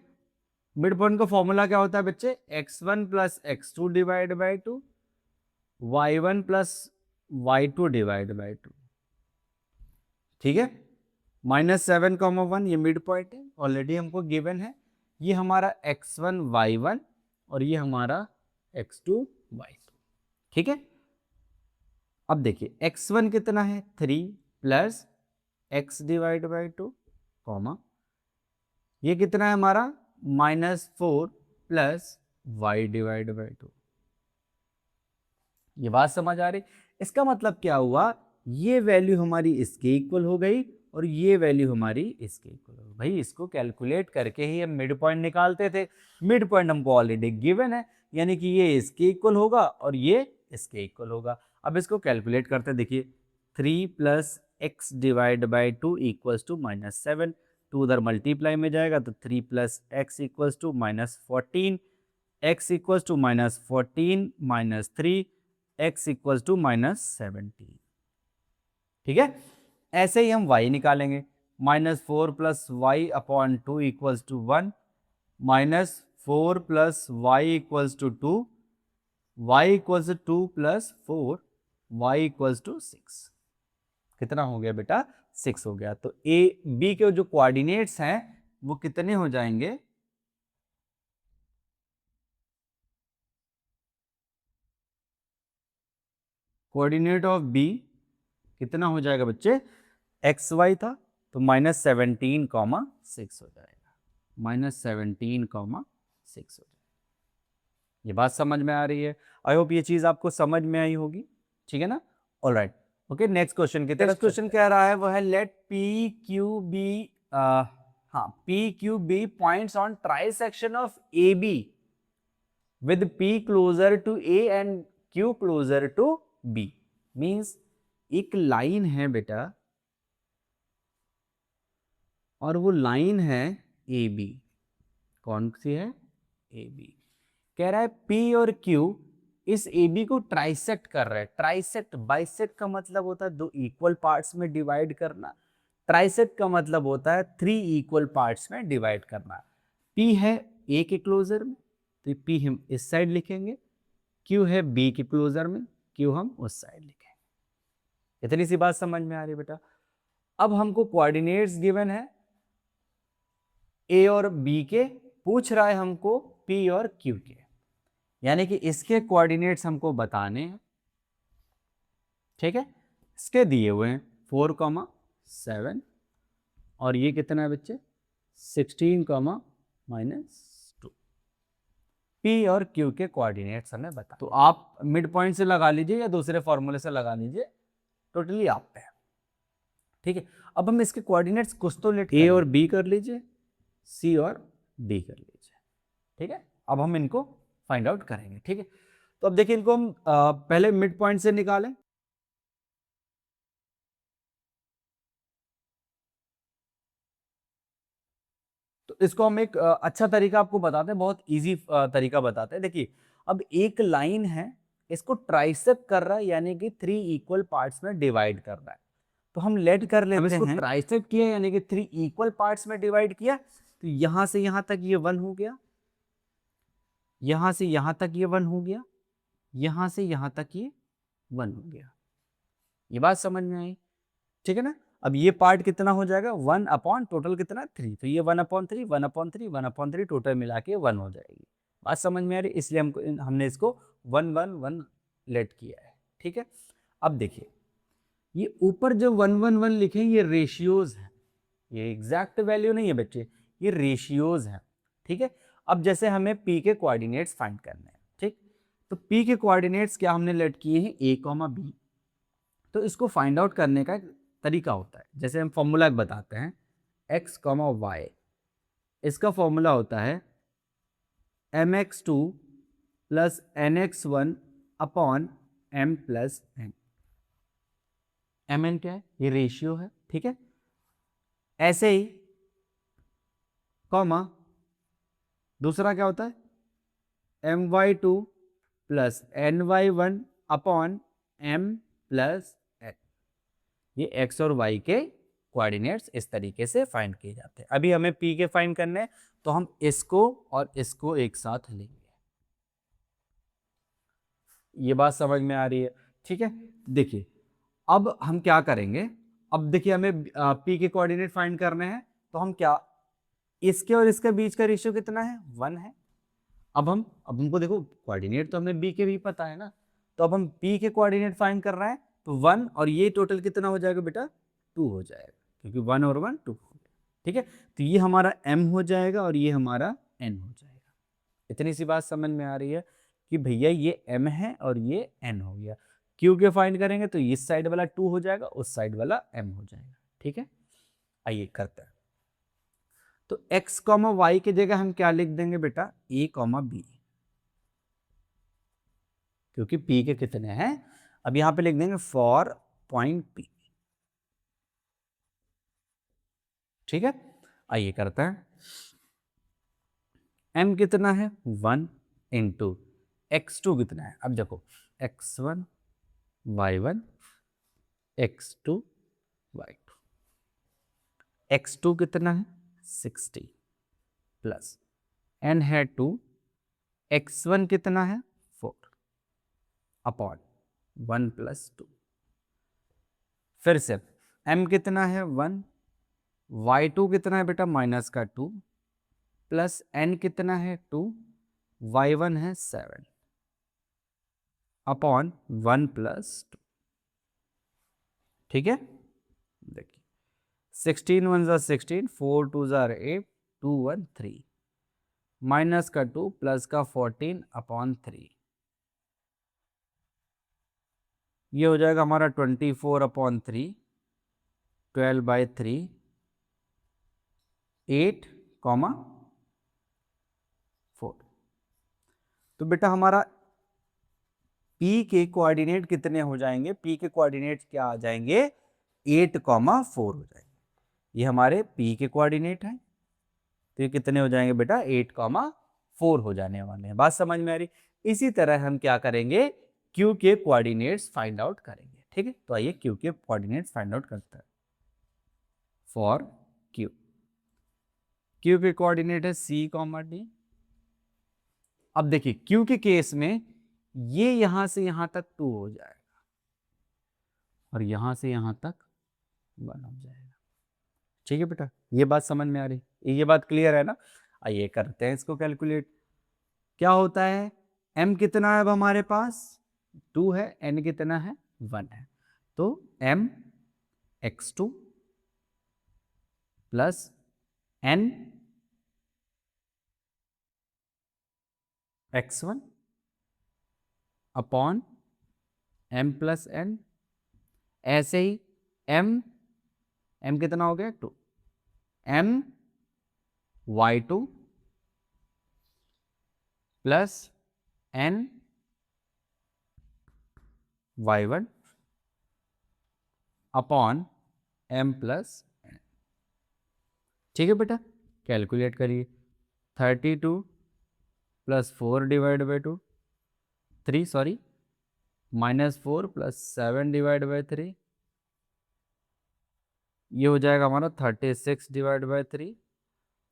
मिड पॉइंट का फॉर्मूला क्या होता है बच्चे, x1 plus x2 divide by 2, y1 plus y2 divide by 2। ठीक है, -7,1 ये मिड पॉइंट है, ऑलरेडी हमको गिवन है। ये हमारा x1 y1 और ये हमारा x2 y2। ठीक है, अब देखिए x1 कितना है 3 plus x divide by 2 comma, ये कितना है हमारा -4 प्लस y डिवाइड बाई 2। ये बात समझ आ रही, इसका मतलब क्या हुआ, ये वैल्यू हमारी इसके इक्वल हो गई और ये वैल्यू हमारी इसके इक्वल हो गई। भाई इसको कैलकुलेट करके ही हम मिड पॉइंट निकालते थे, मिड पॉइंट हमको ऑलरेडी गिवन है, यानी कि ये इसके इक्वल होगा और ये इसके इक्वल होगा। अब इसको कैलकुलेट करते हैं, देखिए 3 plus x divide by 2 equals to -7, 2 उधर मल्टीप्लाई में जाएगा तो 3 plus x equals to -14, x equals to -14 -3, x equals to -17। ठीक है, ऐसे ही हम y निकालेंगे, -4 plus y upon 2 equals to 1, -4 plus y equals to 2, y equals to 2 plus 4, y equals to 6। कितना हो गया बेटा, 6 हो गया। तो ए बी के जो कोऑर्डिनेट्स हैं वो कितने हो जाएंगे, कोऑर्डिनेट ऑफ बी कितना हो जाएगा बच्चे, एक्स वाई था तो -17,6 हो जाएगा, -17,6 हो जाएगा। ये बात समझ में आ रही है, आई होप ये चीज आपको समझ में आई होगी। ठीक है ना, ऑलराइट ओके। नेक्स्ट क्वेश्चन की तरफ, नेक्स्ट क्वेश्चन कह रहा है वो है लेट पी क्यू बी, हाँ P Q B points on trisection of A B with P closer to A and Q closer to B। Means एक लाइन है बेटा और वो लाइन है ए बी, कौन सी है, ए बी। कह रहा है P और Q इस ए बी को ट्राइसेक्ट कर रहे हैं। ट्राइसेक्ट, बाइसेक्ट का मतलब होता है दो इक्वल पार्ट्स में डिवाइड करना, ट्राइसेक्ट का मतलब होता है 3 इक्वल पार्ट्स में डिवाइड करना। P है A के क्लोजर में तो P हम इस साइड लिखेंगे, Q है B के क्लोजर में, Q हम उस साइड लिखेंगे। इतनी सी बात समझ में आ रही है बेटा। अब हमको कोऑर्डिनेट्स गिवन है A और B के, पूछ रहा है हमको P और Q के, यानी कि इसके कोऑर्डिनेट्स हमको बताने हैं। ठीक है, इसके दिए हुए हैं 4,7 और ये कितना है बच्चे 16, -2। P और Q के कोऑर्डिनेट्स हमें बता, तो आप मिड पॉइंट से लगा लीजिए या दूसरे फॉर्मूले से लगा लीजिए, टोटली आप पे। ठीक है, अब हम इसके कोऑर्डिनेट्स कुछ तो लेट A और B कर लीजिए, C और D कर लीजिए। ठीक है, अब हम इनको फाइंड आउट करेंगे। ठीक है, तो अब देखिए इनको हम पहले मिड पॉइंट से निकालें। तो इसको हम एक अच्छा तरीका आपको बताते हैं, बहुत इजी तरीका बताते हैं। देखिए अब एक लाइन है, इसको ट्राइसेक्ट कर रहा है, यानी कि 3 इक्वल पार्ट्स में डिवाइड कर रहा है। तो हम लेट कर लेते हैं, ट्राइसेक्ट किया यानी कि 3 इक्वल पार्ट्स में डिवाइड किया, तो यहां से यहां तक ये 1 हो गया, यहां से यहां तक ये 1 हो गया, यहां से यहां तक ये 1 हो गया। ये बात समझ में आई, ठीक है ना। अब ये पार्ट कितना हो जाएगा, 1 अपॉन टोटल कितना 3, तो ये 1/3 1/3 1/3 टोटल मिला के 1 हो जाएगी। बात समझ में आ रही, इसलिए हमने इसको 1 1 1 लेट किया है, ठीक है। अब देखिए ये ऊपर जो 1 1 1 लिखे ये रेशियोज है, ये एग्जैक्ट वैल्यू नहीं है बच्चे, ये रेशियोज है, ठीक है। अब जैसे हमें p के कोऑर्डिनेट्स फाइंड करने हैं, ठीक, तो p के कोऑर्डिनेट्स क्या हमने लेट किए हैं, a, b। तो इसको फाइंड आउट करने का एक तरीका होता है, जैसे हम फॉर्मूला बताते हैं x, y, इसका फॉर्मूला होता है mx2 plus nx1 upon m plus n। mn क्या है, ये रेशियो है, ठीक है। ऐसे ही कॉमा दूसरा क्या होता है my2 plus ny1 upon m plus n। ये x और y के कोऑर्डिनेट्स इस तरीके से फाइंड किए जाते हैं। अभी हमें p के फाइंड करने हैं, तो हम इसको और इसको एक साथ लेंगे। ये बात समझ में आ रही है, ठीक है। देखिए अब हम क्या करेंगे, अब देखिए हमें p के कोऑर्डिनेट फाइंड करने हैं, तो हम क्या, इसके और इसके बीच का रेशियो कितना है, 1 है। अब हमको देखो कोऑर्डिनेट तो हमें b के भी पता है ना, तो अब हम p के कोऑर्डिनेट फाइंड कर रहे हैं, तो 1 और ये टोटल कितना हो जाएगा बेटा, 2 हो जाएगा, क्योंकि 1 और 1 2 हो गया, ठीक है। तो ये हमारा m हो जाएगा और ये हमारा n हो जाएगा। इतनी सी बात समझ में आ रही है कि भैया ये m है और ये n हो गया। q के फाइंड करेंगे तो इस साइड वाला 2 हो जाएगा, उस साइड वाला m हो जाएगा, ठीक है। आइए करते हैं, तो x, y की जगह हम क्या लिख देंगे बेटा, a, b, क्योंकि p के कितने हैं, अब यहां पे लिख देंगे फॉर पॉइंट p, ठीक है। आइए करते हैं, m कितना है 1 इंटू x2 कितना है, अब देखो x1 y1 x2 y2, x2 कितना है 60 प्लस n है 2, x1 कितना है 4 अपॉन 1 प्लस 2, फिर से m कितना है 1, y2 कितना है बेटा माइनस का 2, प्लस n कितना है 2, y1 है 7 अपॉन 1 प्लस 2, ठीक है। देखिए 16 1 ज़ा 16, 4 2 ज़ा 8, 2 1 3, माइनस का 2 प्लस का 14 अपॉन 3, ये हो जाएगा हमारा 24 अपॉन 3, 12/3, 8, 4। तो बेटा हमारा p के कोऑर्डिनेट कितने हो जाएंगे, p के कोऑर्डिनेट क्या आ जाएंगे 8, 4 हो जाएंगे। ये हमारे p के कोऑर्डिनेट हैं, तो ये कितने हो जाएंगे बेटा 8, 4 हो जाने वाले हैं। बात समझ में आ रही। इसी तरह हम क्या करेंगे, q के कोऑर्डिनेट्स फाइंड आउट करेंगे, ठीक है। तो आइए q के कोऑर्डिनेट्स फाइंड आउट करते हैं। फॉर q, q के कोऑर्डिनेट है c, d। अब देखिए q के केस में ये यहां से यहां तक 2 हो जाएगा और यहां से यहां तक 1 हो जाएगा, ठीक है बेटा। ये बात समझ में आ रही, ये बात क्लियर है ना। आइए करते हैं इसको कैलकुलेट। क्या होता है, m कितना है अब हमारे पास 2 है, n कितना है 1 है, तो m x2 plus n x1 upon m plus n। ऐसे ही m कितना हो गया 2, m y2 plus n y1 upon m plus n, ठीक है बेटा। कैलकुलेट करिए, 32 plus 4 divide by 2, 3 sorry, minus 4 plus 7 divide by 3, ये हो जाएगा हमारा 36 डिवाइड बाई 3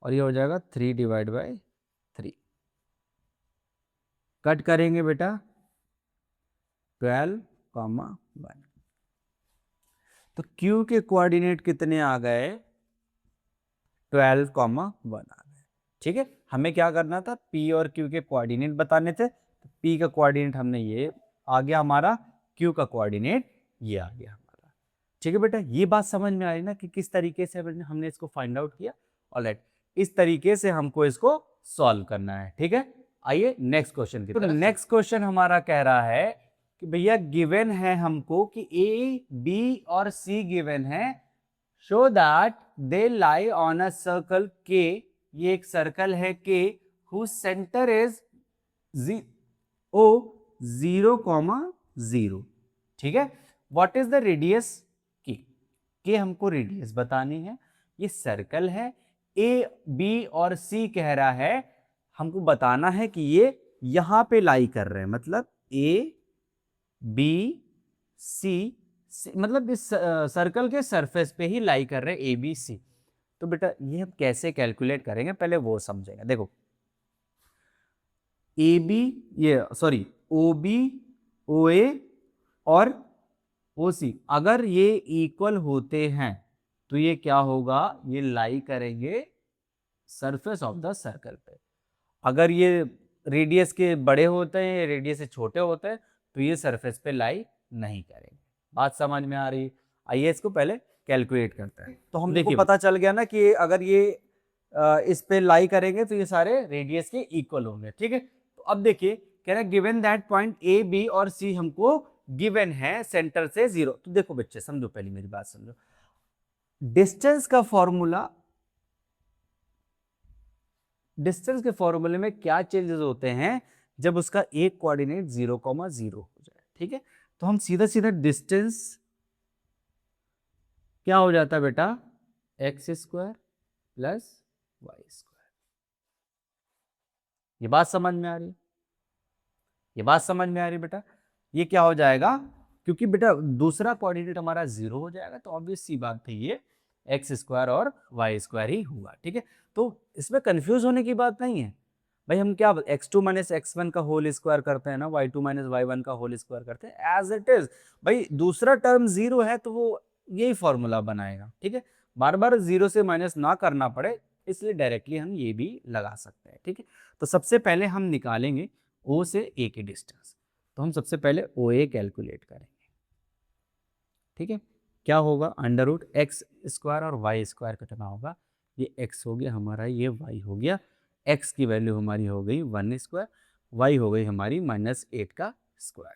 और ये हो जाएगा 3 डिवाइड बाई 3। कट करेंगे बेटा 12, 1, तो Q के कोऑर्डिनेट कितने आ गए? 12,1 आ गए। ठीक है, हमें क्या करना था? P और Q के कोऑर्डिनेट बताने थे। तो P का कोऑर्डिनेट हमने ये आ गया हमारा, Q का कोऑर्डिनेट ये आ गया हमारा। ठीक है बेटा, ये बात समझ में आई ना कि किस तरीके से हमने इसको फाइंड आउट किया। ऑलराइट, इस तरीके से हमको इसको सॉल्व करना है। ठीक है, आइए नेक्स्ट क्वेश्चन की तरफ। नेक्स्ट क्वेश्चन हमारा कह रहा है कि भैया गिवन है हमको कि A, B और C गिवन है, show that they lie on a circle K, ये एक सर्कल है K, whose centre is O 0,0। ठीक है, what is the radius K हमको रेडियस बतानी है। ये सर्कल है, A, B और C कह रहा है, हमको बताना है कि ये यहां पे लाई कर रहे हैं, मतलब A, B, C, मतलब इस सर्कल के सरफेस पे ही लाई कर रहे हैं A, B, C। तो बेटा ये हम कैसे कैलकुलेट करेंगे, पहले वो समझेंगे। देखो AB, ये सॉरी OB, OA और OC अगर ये इक्वल होते हैं तो ये क्या होगा? ये लाई करेंगे सरफेस ऑफ द सर्कल पे। अगर ये रेडियस के बड़े होते हैं या रेडियस से छोटे होते हैं तो ये सरफेस पे लाई नहीं करेंगे। बात समझ में आ रही? आइए इसको पहले कैलकुलेट करते हैं। तो हम देखिए पता चल गया ना कि अगर ये इस पे लाई करेंगे तो ये सारे रेडियस के इक्वल होंगे। ठीक है, तो अब देखिए कह रहा है given that point A, B और सी हमको गिवन है सेंटर से 0। तो देखो बच्चे समझो, पहले मेरी बात समझो। डिस्टेंस का फॉर्मूला, डिस्टेंस के फॉर्मूले में क्या चेंजेस होते हैं जब उसका एक कोऑर्डिनेट 0,0 हो जाए। ठीक है, तो हम सीधा सीधा डिस्टेंस क्या हो जाता है बेटा? x square plus y square. ये बात समझ में आ रही? ये बात समझ में आ रही बेटा? ये क्या हो जाएगा? क्योंकि बेटा दूसरा कोऑर्डिनेट हमारा 0 हो जाएगा, तो ऑब्वियस सी बात है ये एक्स स्क्वायर और वाई स्क्वायर ही हुआ। ठीक है, तो इसमें कंफ्यूज होने की बात नहीं है भाई। हम क्या x2 माइनस x1 का होल स्क्वायर करते हैं ना, y2 माइनस y1 का होल स्क्वायर करते हैं, एज इट इज। भाई दूसरा टर्म 0 है तो वो यही फॉर्मूला बनाएगा। ठीक है, बार बार 0 से माइनस ना करना पड़े इसलिए डायरेक्टली हम ये भी लगा सकते हैं। ठीक है, तो सबसे पहले हम निकालेंगे O से A की डिस्टेंस। तो हम सबसे पहले OA कैलकुलेट करेंगे। ठीक है, क्या होगा? अंडर रूट एक्स स्क्वायर और वाई स्क्वायर कितना होगा? ये x हो गया हमारा, ये y हो गया। x की वैल्यू हमारी हो गई 1 स्क्वायर, y हो गई हमारी -8 का स्क्वायर।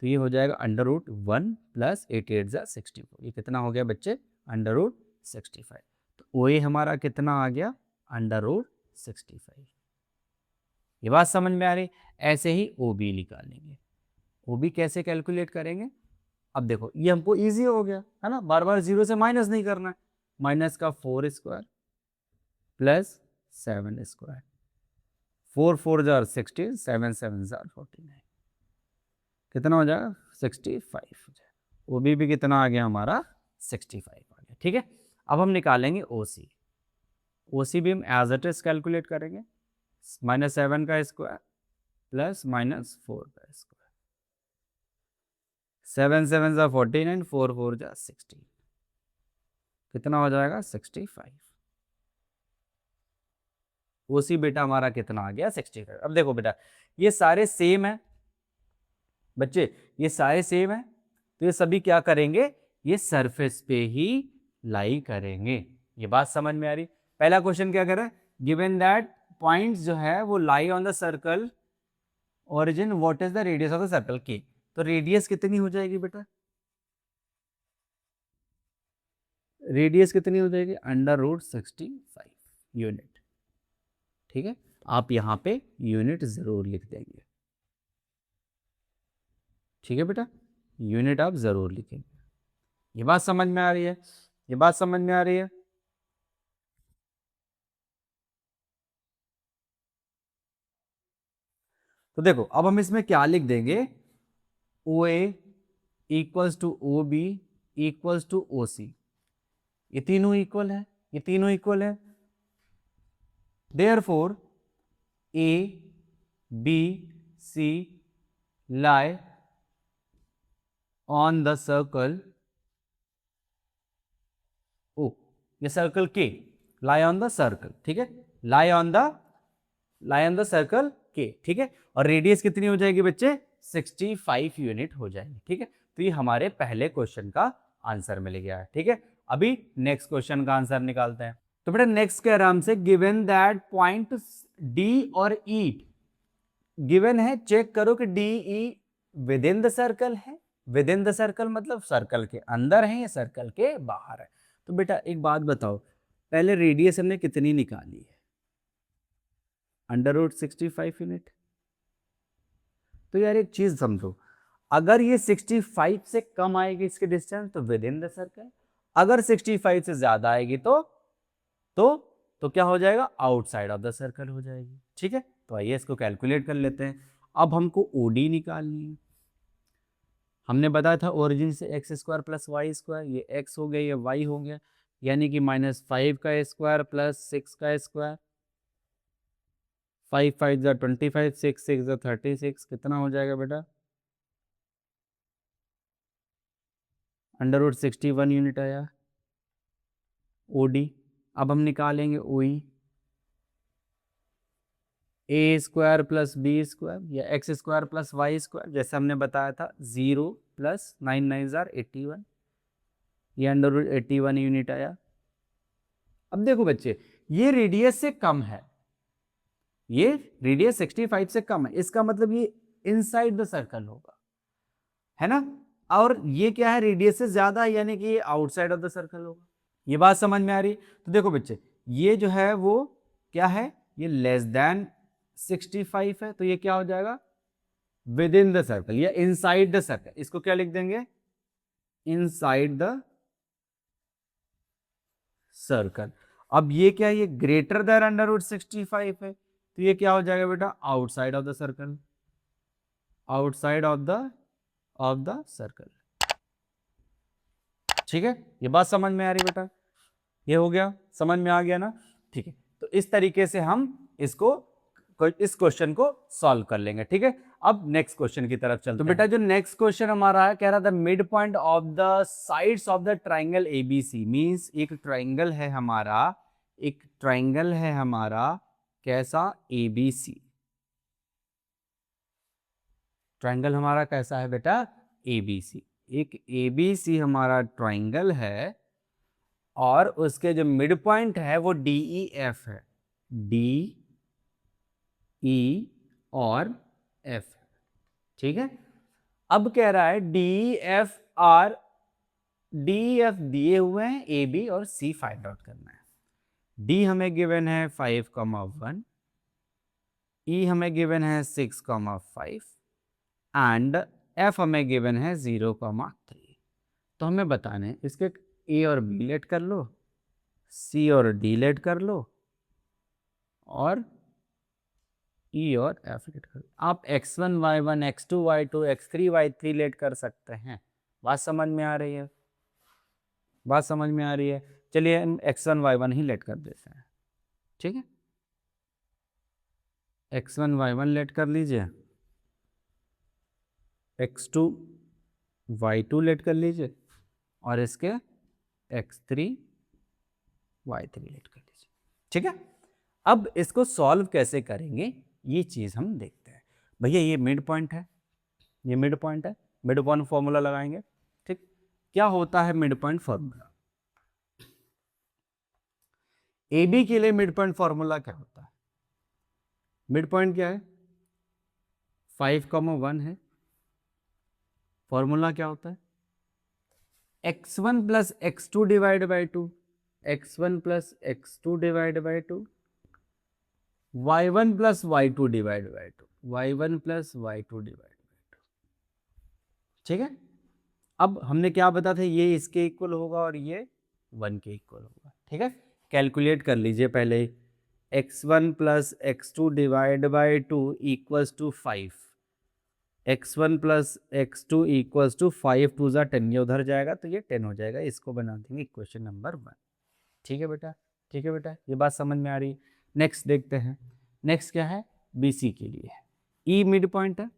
तो ये हो जाएगा अंडर रूट 1 प्लस 8 8 जा 64। ये कितना हो गया बच्चे? Under root 65। तो OA हमारा कितना आ गया? Under root 65। ये बात समझ में आ रही? ऐसे ही OB निकालेंगे। OB कैसे कैलकुलेट करेंगे? अब देखो ये हमको इजी हो गया है ना, बार बार 0 से माइनस नहीं करना है। माइनस का 4 square plus 7 square, 4 4 jar 16, 7 7 jar 49, कितना हो जाएगा? 65 हो जाएगा। OB भी कितना आ गया हमारा? 65 आ गया। ठीक है, अब हम निकालेंगे OC। OC भी हम एज इट इज कैलकुलेट करेंगे, -7 का स्क्वायर प्लस -4 का स्क्वायर, 7 7 जा 49, 4 4 जा 16, कितना हो जाएगा? 65। OC बेटा हमारा कितना आ गया? 65। अब देखो बेटा ये सारे सेम है बच्चे, ये सारे सेम है, तो ये सभी क्या करेंगे? ये सरफेस पे ही लाई करेंगे। ये बात समझ में आ रही? पहला क्वेश्चन क्या कर रहा है? गिवन दैट पॉइंट्स जो है वो lie on the circle origin, what is the radius of the circle के। तो रेडियस कितनी हो जाएगी बेटा? रेडियस कितनी हो जाएगी? Under root 65 unit. ठीक है, आप यहां पे यूनिट जरूर लिख देंगे। ठीक है बेटा, यूनिट आप जरूर लिखेंगे। ये बात समझ में आ रही है? ये बात समझ में आ रही है? तो देखो अब हम इसमें क्या लिख देंगे? O A equals to O B equals to O C. ये तीनों इक्वल है, ये तीनों इक्वल है। Therefore A B C lie on the circle ये सर्कल के, लाई ऑन द सर्कल, ठीक है, लाई ऑन द सर्कल के, ठीक है। और रेडियस कितनी हो जाएगी बच्चे, 65 यूनिट हो जाएगी, ठीक है। तो ये हमारे पहले क्वेश्चन का आंसर मिल गया है, ठीक है। अभी नेक्स्ट क्वेश्चन का आंसर निकालते हैं। तो बेटा नेक्स्ट के आराम से, गिवन दैट पॉइंट डी और ई गिवन है, चेक करो कि D E with in the circle है। विद इन द सर्कल मतलब सर्कल के अंदर है या सर्कल के बाहर है। तो बेटा एक बात बताओ, पहले रेडियस हमने कितनी निकाली है, √65 यूनिट। तो यार एक चीज समझो, अगर ये 65 से कम आएगी इसके डिस्टेंस तो विद इन द सर्कल, अगर 65 से ज्यादा आएगी तो क्या हो जाएगा, आउटसाइड ऑफ द सर्कल हो जाएगी, ठीक है। तो आइए इसको कैलकुलेट कर लेते हैं। अब हमको ओडी निकालनी है। हमने बताया था ओरिजिन से x² + y², ये x हो गया, ये y हो गया, यानी कि -5 का स्क्वायर प्लस 6 का स्क्वायर, 5 5 = 25, 6 6 = 36, कितना हो जाएगा बेटा, √61 यूनिट आया ओडी। अब हम निकालेंगे ओई, a² + b² या x² + y², जैसे हमने बताया था, 0 + 9 9 = 81, ये √81 यूनिट आया। अब देखो बच्चे, ये रेडियस से कम है, ये रेडियस 65 से कम है, इसका मतलब ये इनसाइड द सर्कल होगा, है ना। और ये क्या है, रेडियस से ज्यादा, यानी कि ये आउटसाइड ऑफ द सर्कल होगा। ये बात समझ में आ रही। तो देखो बच्चे, ये जो है वो क्या है, ये लेस देन 65 है, तो ये क्या हो जाएगा, विद इन द सर्कल या इनसाइड द सर्कल। इसको क्या लिख देंगे, इनसाइड द सर्कल। अब ये क्या है, ये ग्रेटर देन √65 है, तो ये क्या हो जाएगा बेटा, outside of the circle, outside of the circle, ठीक है। ये बात समझ में आ रही बेटा, ये हो गया, समझ में आ गया ना, ठीक है। तो इस तरीके से हम इस क्वेश्चन को सॉल्व कर लेंगे, ठीक है। अब नेक्स्ट क्वेश्चन की तरफ चलते हैं। तो बेटा जो नेक्स्ट क्वेश्चन हमारा है, कह रहा था mid point of the sides of the triangle ABC, means एक ट्राइंगल है हमारा, एक ट्राइंगल है हमारा, कैसा, एबीसी। ट्राइंगल हमारा कैसा है बेटा, एबीसी। एक एबीसी हमारा ट्राइंगल है और उसके जो मिड पॉइंट है वो DEF है, DE और F, ठीक है। अब कह रहा है DEF दिए हुए हैं, AB और C फाइंड आउट करना है। D हमें गिवन है 5,1, E हमें गिवन है 6,5 एंड F हमें गिवन है 0,3। तो हमें बताने हैं, इसके A और B लेट कर लो, C और D लेट कर लो और E और F लेट कर लो। आप x1 y1 x2 y2 x3 y3 late कर सकते हैं। बात समझ में आ रही है, बात समझ में आ रही है। चलिए हम x1 y1 ही लेट कर देते हैं, ठीक है। x1 y1 लेट कर लीजिए, x2 y2 लेट कर लीजिए और इसके x3 y3 लेट कर लीजिए, ठीक है। अब इसको सॉल्व कैसे करेंगे ये चीज हम देखते हैं। भैया ये मिड पॉइंट है, ये मिड पॉइंट है, मिड पॉइंट फॉर्मूला लगाएंगे, ठीक। क्या होता है mid point formula, A B के लिए मिड पॉइंट फॉर्मूला क्या होता है, मिड पॉइंट क्या है, 5,1 है, फॉर्मूला क्या होता है, x1 + x2 divide by 2, x1 + x2 divide by 2, y1 + y2 divide by 2, y1 + y2 divide by 2, ठीक है। अब हमने क्या बताया था, ये इसके इक्वल होगा और ये 1 के इक्वल होगा, ठीक है। कैलकुलेट कर लीजिए पहले, x1 + x2 divide by 2 = 5, x1 + x2 = 5, 2 × 10, ये उधर जाएगा तो ये 10 हो जाएगा। इसको बना देंगे क्वेश्चन नंबर 1, ठीक है बेटा, ठीक है बेटा, ये बात समझ में आ रही है। नेक्स्ट देखते हैं, नेक्स्ट क्या है, BC के लिए है, E मिड पॉइंट है,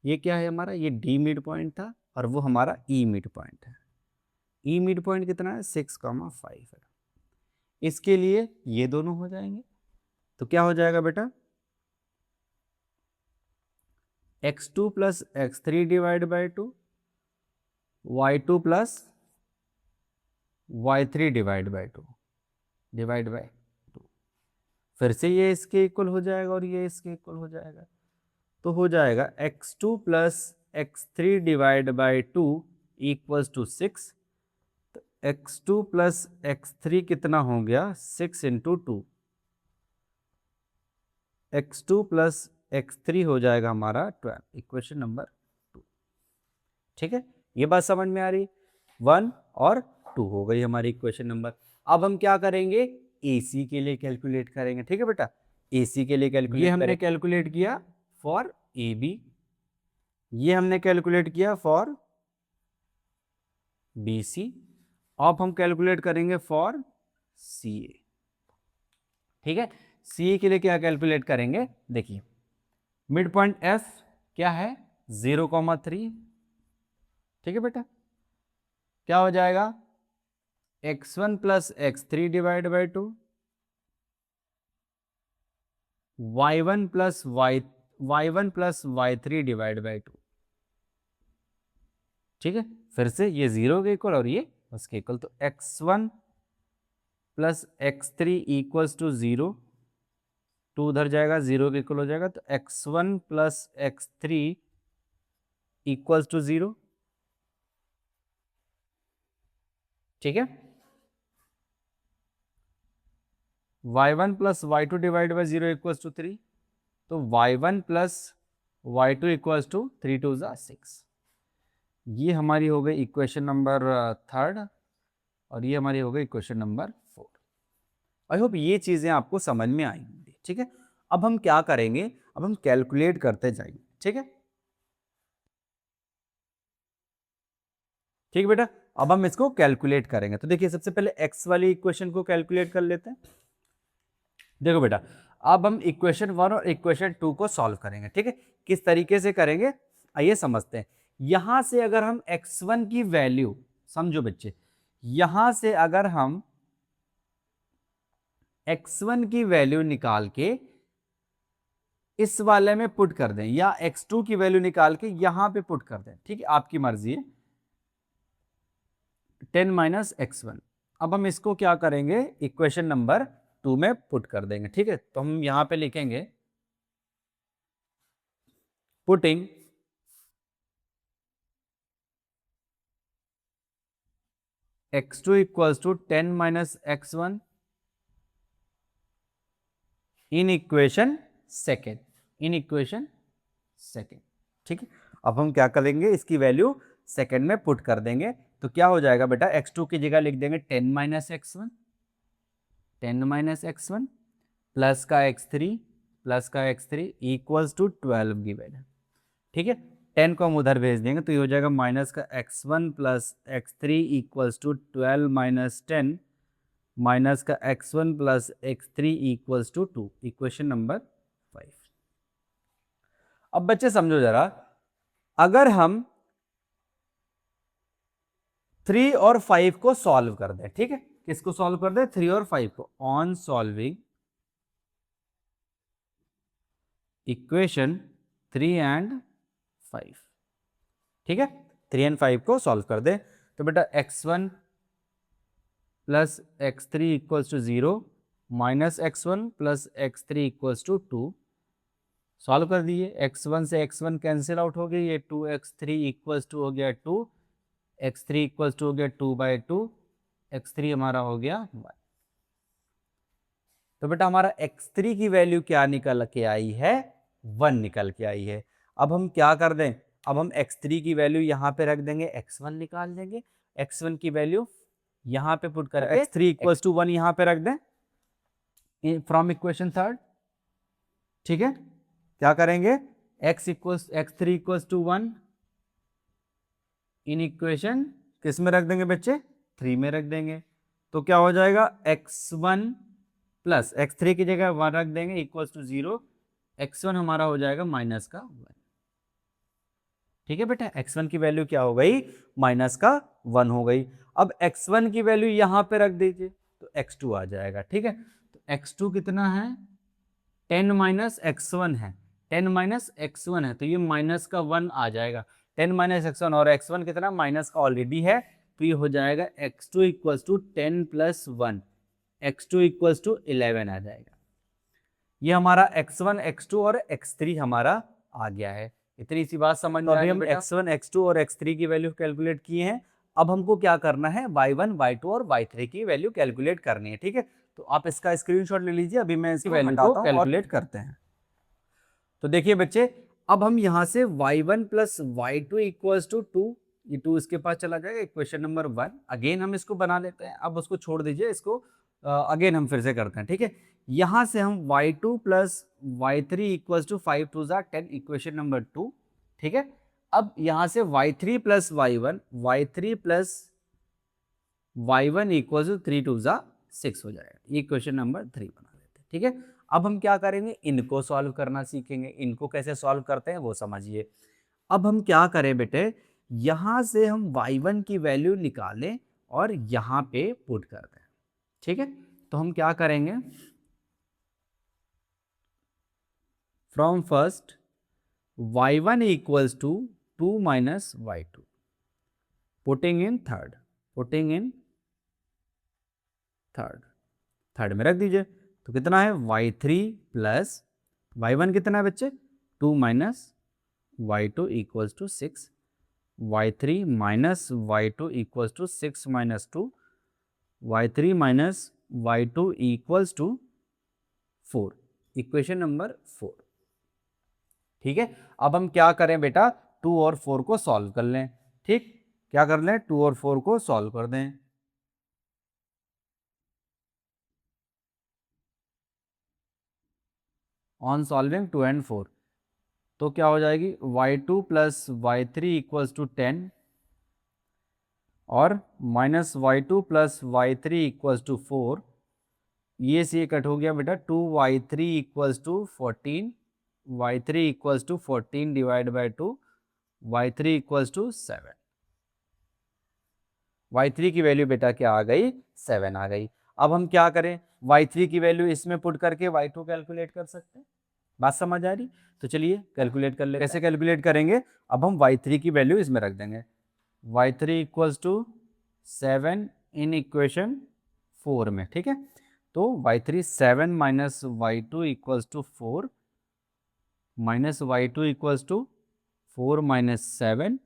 ये क्या है हमारा, ये D मिड पॉइंट था और वो हमारा E मिड पॉइंट है, ई मिड पॉइंट कितना है 6,5 है। इसके लिए ये दोनों हो जाएंगे, तो क्या हो जाएगा बेटा x2 plus x3 divide by 2, y2 plus y3 divide by 2 divide by 2। फिर से ये इसके इक्वल हो जाएगा और ये इसके इक्वल हो जाएगा, तो हो जाएगा x2 plus x3 divide by 2 equals to 6। तो x2 प्लस x3 कितना हो गया 6 इंटू 2, x2 प्लस x3 हो जाएगा हमारा 12, इक्वेशन नंबर 2। ठीक है, ये बात समझ में आ रही, 1 और 2 हो गई हमारी इक्वेशन नंबर। अब हम क्या करेंगे, AC के लिए कैलकुलेट करेंगे। ठीक है बेटा, AC के लिए कैलकुलेट, ये हमने कैलकुलेट किया फॉर AB, ये हमने कैलकुलेट किया फॉर BC, अब हम कैलकुलेट करेंगे फॉर CA। ठीक है, CA के लिए क्या कैलकुलेट करेंगे, देखिए मिड पॉइंट F क्या है 0,3। ठीक है बेटा, क्या हो जाएगा x1 plus x3 divide by 2, y1 plus y3 divide by 2। ठीक है, फिर से ये 0 के इक्वल और ये उसके इक्वल, तो x1 plus x3 equals to 0, 2 उधर जाएगा 0 के इक्वल हो जाएगा, तो x1 plus x3 equals to 0। ठीक है, y1 plus y2 divide by 0 equals to 3, तो y1 plus y2 equals to 3 2 ज़ा 6। ये हमारी हो गई इक्वेशन नंबर 3 और ये हमारी हो गई इक्वेशन नंबर 4। आई होप ये चीज़ें आपको समझ में आई होंगी। ठीक है, अब हम क्या करेंगे, अब हम कैलकुलेट करते जाएंगे। ठीक है, ठीक बेटा, अब हम इसको कैलकुलेट करेंगे। तो देखिए सबसे पहले x वाली इक्वेशन को कैलकुलेट कर लेते हैं। देखो बेटा, अब हम इक्वेशन 1 और इक्वेशन 2 को सॉल्व करेंगे। ठीक है, किस तरीके से करेंगे आइए समझते हैं। यहां से अगर हम x1 की वैल्यू, समझो बच्चे, यहां से अगर हम x1 की वैल्यू निकाल के इस वाले में पुट कर दें, या x2 की वैल्यू निकाल के यहां पे पुट कर दें, ठीक है, आपकी मर्जी है, 10 माइनस x1। अब हम इसको क्या करेंगे, इक्वेशन नंबर 2 में पुट कर देंगे। ठीक है, तो हम यहां पे लिखेंगे putting x2 equals to 10 minus x1 in equation second, in equation second. ठीक है, अब हम क्या करेंगे, इसकी वैल्यू सेकेंड में पुट कर देंगे, तो क्या हो जाएगा बेटा, x2 की जगह लिख देंगे 10 minus x1, 10 minus x1 plus का x3 इक्वल्स टू 12 गिवन है। ठीक है, 10 को हम उधर भेज देंगे, तो ये हो जाएगा माइनस का x1 plus x3 equals to 12 minus 10 minus का x1 plus x3 equals to 2, equation number 5। अब बच्चे समझो जरा, अगर हम 3 और 5 को सॉल्व कर दें, ठीक है, किसको सॉल्व कर दें, 3 और 5 को, ऑन सॉल्विंग इक्वेशन 3 एंड 5। ठीक है, 3 एंड 5 को सॉल्व कर दें, तो बेटा x1 plus x3 equals to 0 minus x1 plus x3 equals to 2, solve कर दिए, x1 से x1 कैंसिल आउट हो गई, ये 2x3 इक्वल्स टू हो गया 2, x3 इक्वल्स टू हो गया 2/2, x3 हमारा हो गया 1। तो बेटा हमारा x3 की वैल्यू क्या निकल के आई है, 1 निकल के आई है। अब हम क्या कर दें, अब हम x3 की वैल्यू यहाँ पे रख देंगे, x1 निकाल देंगे, x1 की वैल्यू यहाँ पे पुट करके x3 इक्वल्स टू 1 यहाँ पे रख दें फ्रॉम इक्वेशन 3। ठीक है, क्या करेंगे, x3 equals to 1 in equation किस में रख देंगे बच्चे, 3 में रख देंगे, तो क्या हो जाएगा x1 प्लस x3 की जगह 1 रख देंगे इक्वल्स टू 0, x1 हमारा हो जाएगा माइनस का 1। ठीक है बेटा, x1 की वैल्यू क्या हो गई, माइनस का 1 हो गई। अब x1 की वैल्यू यहां पे रख दीजिए तो x2 आ जाएगा। ठीक है, तो x2 कितना है, 10 माइनस x1 है, 10 माइनस x1 है, तो ये माइनस का 1 आ जाएगा। 10 माइनस x1 और x1 कितना माइनस का ऑलरेडी है, तो ये हो जाएगा x2 equals to 10 plus 1, x2 equals to 11 आ जाएगा। ये हमारा x1 x2 और x3 हमारा आ गया है। इतनी सी बात समझ में आ रही है बेटा। x1 x2 और x3 की वैल्यू कैलकुलेट किए हैं। अब हमको क्या करना है, y1 y2 और y3 की वैल्यू कैलकुलेट करनी है। ठीक है, तो आप इसका स्क्रीनशॉट ले लीजिए, अभी मैं इसकी वैल्यू को कैलकुलेट करते हैं। तो देखिए बच्चे, अब हम यहाँ से y1 plus y2 equals to 2, ये 2 इसके पास चला जाएगा, इक्वेशन नंबर 1। अगेन हम इसको बना लेते हैं, अब उसको छोड़ दीजिए, इसको अगेन हम फिर से करते हैं। ठीक है, यहाँ से हम y2 plus y3 equals to 5 2 ज़ा 10, इक्वेशन नंबर 2। ठीक है, अब यहाँ से y3 plus y1, y3 plus y1 equals to 3 2 ज़ा 6 हो जाएगा, ये क्वेश्चन नंबर 3 बना लेते हैं। ठीक है, अब हम क्या करेंगे, इनको सॉल्व करना सीखेंगे। इनको कैसे सॉल्व करते हैं वो समझिए। अब हम क्या करें बेटे, यहां से हम y1 की वैल्यू निकालें और यहां पे पुट कर दें। ठीक है, तो हम क्या करेंगे, from first y1 equals to 2 minus y2, putting in third, putting in third में रख दीजिए। तो कितना है, y3 प्लस y1 कितना है बच्चे, 2 minus y2 equals to 6, y3 minus y2 equals to 6 minus 2, y3 minus y2 equals to 4, equation number 4। ठीक है, अब हम क्या करें बेटा, 2 और 4 को सॉल्व कर लें। ठीक, क्या कर लें, 2 और 4 को सॉल्व कर दें। ऑन सॉल्विंग 2 एंड 4, तो क्या हो जाएगी, y2 plus y3 equals to 10 और minus y2 plus y3 equals to 4, ये से कट हो गया बेटा, 2y3 equals to 14, y3 equals to 14 divide by 2, y3 equals to 7। y3 की वैल्यू बेटा क्या आ गई, 7 आ गई। अब हम क्या करें, y3 की वैल्यू इसमें पुट करके y2 कैलकुलेट कर सकते हैं। बात समझ आ रही, तो चलिए कैलकुलेट कर लेते हैं। कैसे कैलकुलेट करेंगे, अब हम y3 की वैल्यू इसमें रख देंगे, y3 equals to 7 in equation 4 में। ठीक है, तो y3 7 minus y2 equals to 4, minus y2 equals to 4 minus 7,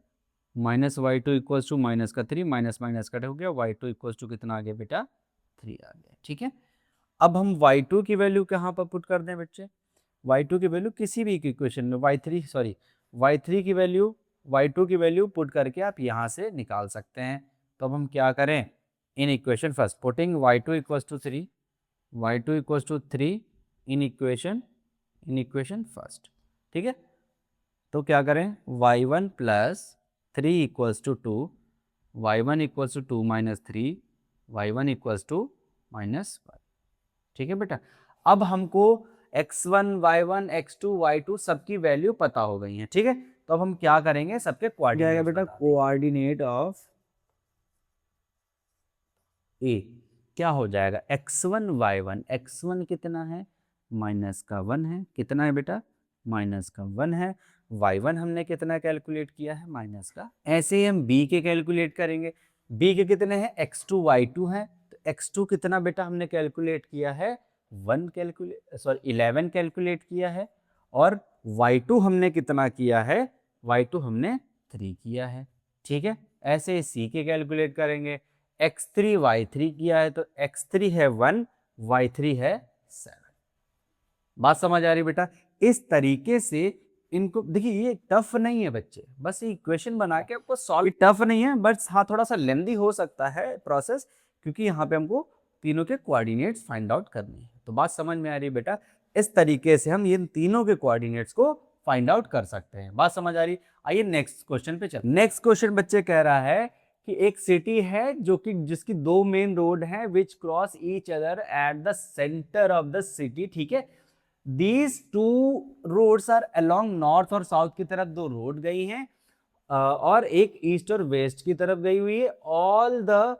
minus y2 equals to minus का 3, माइनस माइनस कट हो गया, y2 इक्वल्स टू कितना आ गया बेटा, 3 आ गया। ठीक है, अब हम y2 की वैल्यू कहाँ पर पुट कर दें बच्चे, y2 की वैल्यू किसी भी इक्वेशन में, y3 की वैल्यू, y2 की वैल्यू पुट करके आप यहाँ से निकाल सकते हैं। तो अब हम क्या करें, in equation first putting y2 equals to 3, y2 equals to 3 in equation first. ठीक है, तो क्या करें, y1 plus 3 equals to 2, y1 equals to 2 minus 3, y1 equals to minus 1। ठीक है बेटा, अब हमको x1 y1 x2 y2 सबकी वैल्यू पता हो गई है। ठीक है, तो अब हम क्या करेंगे, सबके कोऑर्डिनेट बेटा, कोऑर्डिनेट ऑफ ए क्या हो जाएगा, x1 y1, x1 कितना है, माइनस का 1 है, कितना है बेटा, माइनस का 1 है, y1 हमने कितना कैलकुलेट किया है, माइनस का। ऐसे ही हम b के कैलकुलेट करेंगे, b के कितने हैं, x2 y2 है, तो x2 कितना बेटा हमने कैलकुलेट किया है, 11 कैलकुलेट किया है, और y2 हमने कितना किया है, y2 हमने 3 किया है। ठीक है, ऐसे c के कैलकुलेट करेंगे, x3 y3 किया है, तो x3 है 1, y3 है 7। बात समझ आ रही बेटा, इस तरीके से इनको देखिए, ये टफ नहीं है बच्चे, बस ये इक्वेशन बना के आपको सॉल्व, टफ नहीं है, बट हाँ थोड़ा सा लेंदी हो सकता है प्रोसेस, क्योंकि यहाँ पे हमको तीनों के कोऑर्डिनेट्स फाइंड आउट करनी है। तो बात समझ में आ रही बेटा, इस तरीके से हम इन तीनों के कोऑर्डिनेट्स को फाइंड आउट कर सकते हैं। बात समझ आ रही, आइए नेक्स्ट क्वेश्चन पे चलते हैं। नेक्स्ट क्वेश्चन बच्चे कह रहा है कि एक सिटी है जो कि जिसकी 2 मेन रोड हैं which cross each other at the centre of the city. ठीक है, these 2 roads are along north और साउथ की तरफ 2 रोड गई हैं, और एक ईस्ट और वेस्ट की तरफ गई हुई है। All the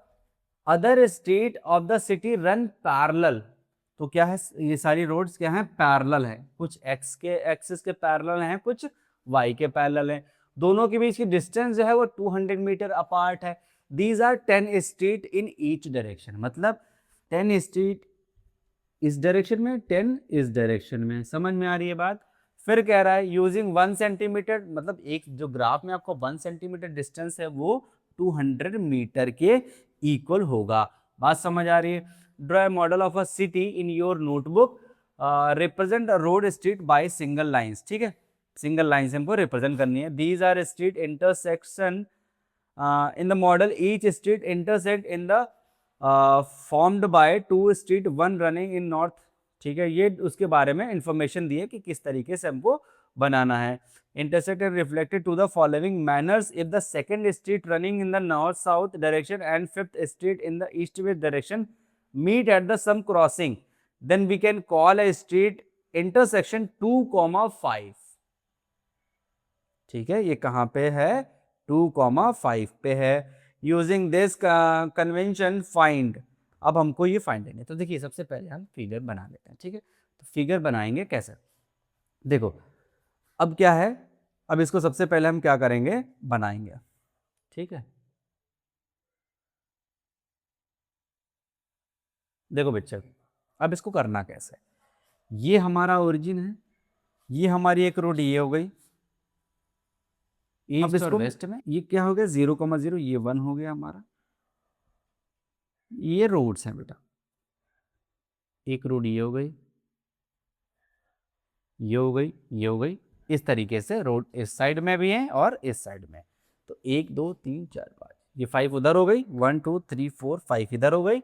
other street of the city run parallel. तो क्या है, ये सारी रोड्स क्या हैं, पैरेलल है। कुछ एक्स के एक्सिस के पैरेलल हैं, कुछ वाई के पैरेलल हैं। दोनों के बीच की डिस्टेंस जो है वो 200 मीटर अपार्ट है। These are 10 street in each direction, मतलब 10 स्ट्रीट इस डायरेक्शन में, 10 इस डायरेक्शन में। समझ में आ रही है बात। फिर कह रहा है यूजिंग 1 सेंटीमीटर, मतलब एक जो ग्राफ में आपको 1 सेंटीमीटर डिस्टेंस है वो 200 मीटर के इक्वल होगा। बात समझ आ रही है। Draw a model of a city in your notebook, represent a road street by single lines. ठीक है, सिंगल लाइंस हमको रिप्रेजेंट करनी है। These are street intersection in the model, each street intersect in the formed by 2 street, 1 running in north. ठीक है, ये उसके बारे में इंफॉर्मेशन दी है कि किस तरीके से हमको बनाना है। intersect and reflected to the following manners if the second street running in the north south direction and fifth street in the east west direction meet at the some crossing, then we can call a street intersection 2,5। ठीक है, ये कहाँ पे है, 2,5 पे है। Using this convention find. अब हमको ये फाइंड करना है। तो देखिए सबसे पहले हम फिगर बना लेते हैं। ठीक है, तो फिगर बनाएंगे कैसे, देखो अब क्या है, अब इसको सबसे पहले हम क्या करेंगे, बनाएंगे। ठीक है, देखो बच्चे, अब इसको करना कैसे, ये हमारा ओरिजिन है, ये हमारी एक रोड ये हो गई, ईस्ट और वेस्ट में ये क्या हो गया 0,0, ये 1 हो गया हमारा। ये रोड्स हैं बेटा, एक रोड ये हो गई, ये हो गई, ये हो गई। इस तरीके से रोड इस साइड में भी है और इस साइड में। तो 1 2 3 4 5, ये 5 उधर हो गई, 1 2 3 4 5 इधर हो गई,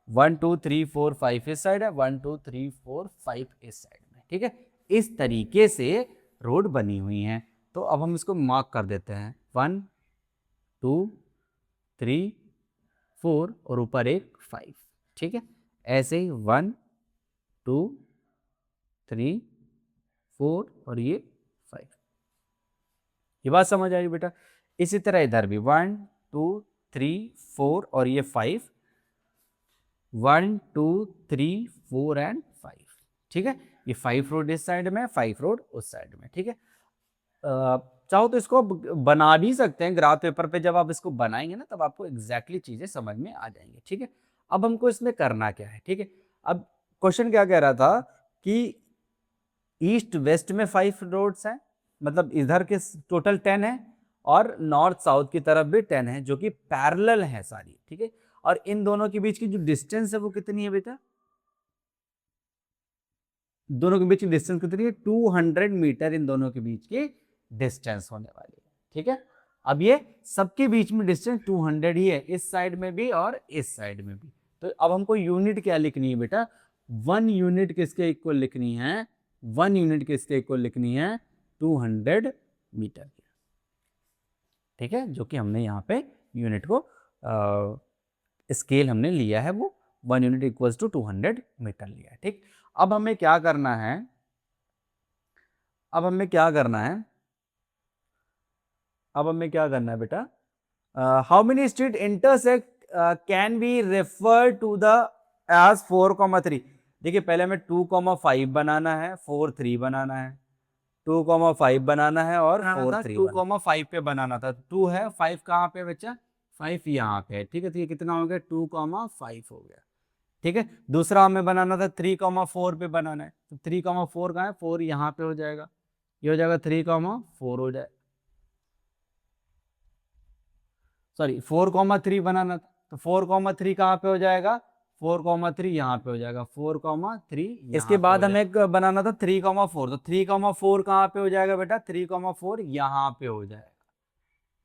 1 2 3 4 5 इस साइड है, 1 2 3 4 5 इस साइड में। ठीक है, इस तरीके से रोड बनी हुई है। तो अब हम इसको मार्क कर देते हैं, 1 2 3 4 और ऊपर एक 5। ठीक है, ऐसे ही 1 2 3 4 और ये 5। ये बात समझ आई बेटा। इसी तरह इधर भी 1 2 3 4 और ये 5, 1 2 3 4 एंड 5। ठीक है, ये 5 रोड इस साइड में, 5 रोड उस साइड में। ठीक है, चाहो तो इसको बना भी सकते हैं ग्राफ पेपर पे। जब आप इसको बनाएंगे ना तब आपको एग्जैक्टली चीजें समझ में आ जाएंगी। ठीक है, अब हमको इसमें करना क्या है। ठीक है, अब क्वेश्चन क्या कह रहा था कि ईस्ट वेस्ट में 5 रोड्स हैं, मतलब इधर के टोटल 10 है और नॉर्थ साउथ की तरफ भी 10 है जो कि पैरेलल है सारी। ठीक है, और इन दोनों के बीच की जो डिस्टेंस है वो कितनी है बेटा, दोनों के बीच की डिस्टेंस कितनी है, 200 मीटर इन दोनों के बीच की डिस्टेंस होने वाली है। ठीक है, अब ये सबके बीच में डिस्टेंस 200 ही है, इस साइड में भी और इस साइड में भी। तो अब हमको यूनिट क्या लिखनी है बेटा, 1 यूनिट किसके इक्वल लिखनी है, 1 यूनिट किसके इक्वल लिखनी है, 200 मीटर की। ठीक है, जो कि हमने यहाँ पे यूनिट को स्केल हमने लिया है, वो 1 यूनिट इक्वल्स टू 200 मीटर लिया है। ठीक, अब हमें क्या करना है, अब हमें क्या करना है, अब हमें क्या करना है बेटा, how many street intersect can be refer to the as 4,3। देखिए पहले हमें 2,5 बनाना है, 4 3 बनाना है, 2,5 बनाना है और 4 3 2,5 पे बनाना था। 2 है, 5 कहाँ पे बच्चा, 5 यहाँ पे है। ठीक है, तो ये कितना हो गया, 2,5 हो गया। ठीक है, दूसरा हमें बनाना था 3,4 पे बनाना है, तो 3,4 कहाँ है, 4 यहाँ पे हो जाएगा, ये हो जाएगा 3,4 हो जाए, सॉरी 4,3 बनाना था, तो 4,3 कहाँ पे हो जाएगा, 4,3 यहाँ पे हो जाएगा, 4,3। इसके बाद हमें एक बनाना था 3,4, तो 3,4 कहाँ पे हो जाएगा बेटा, 3,4 यहाँ पे हो जाएगा,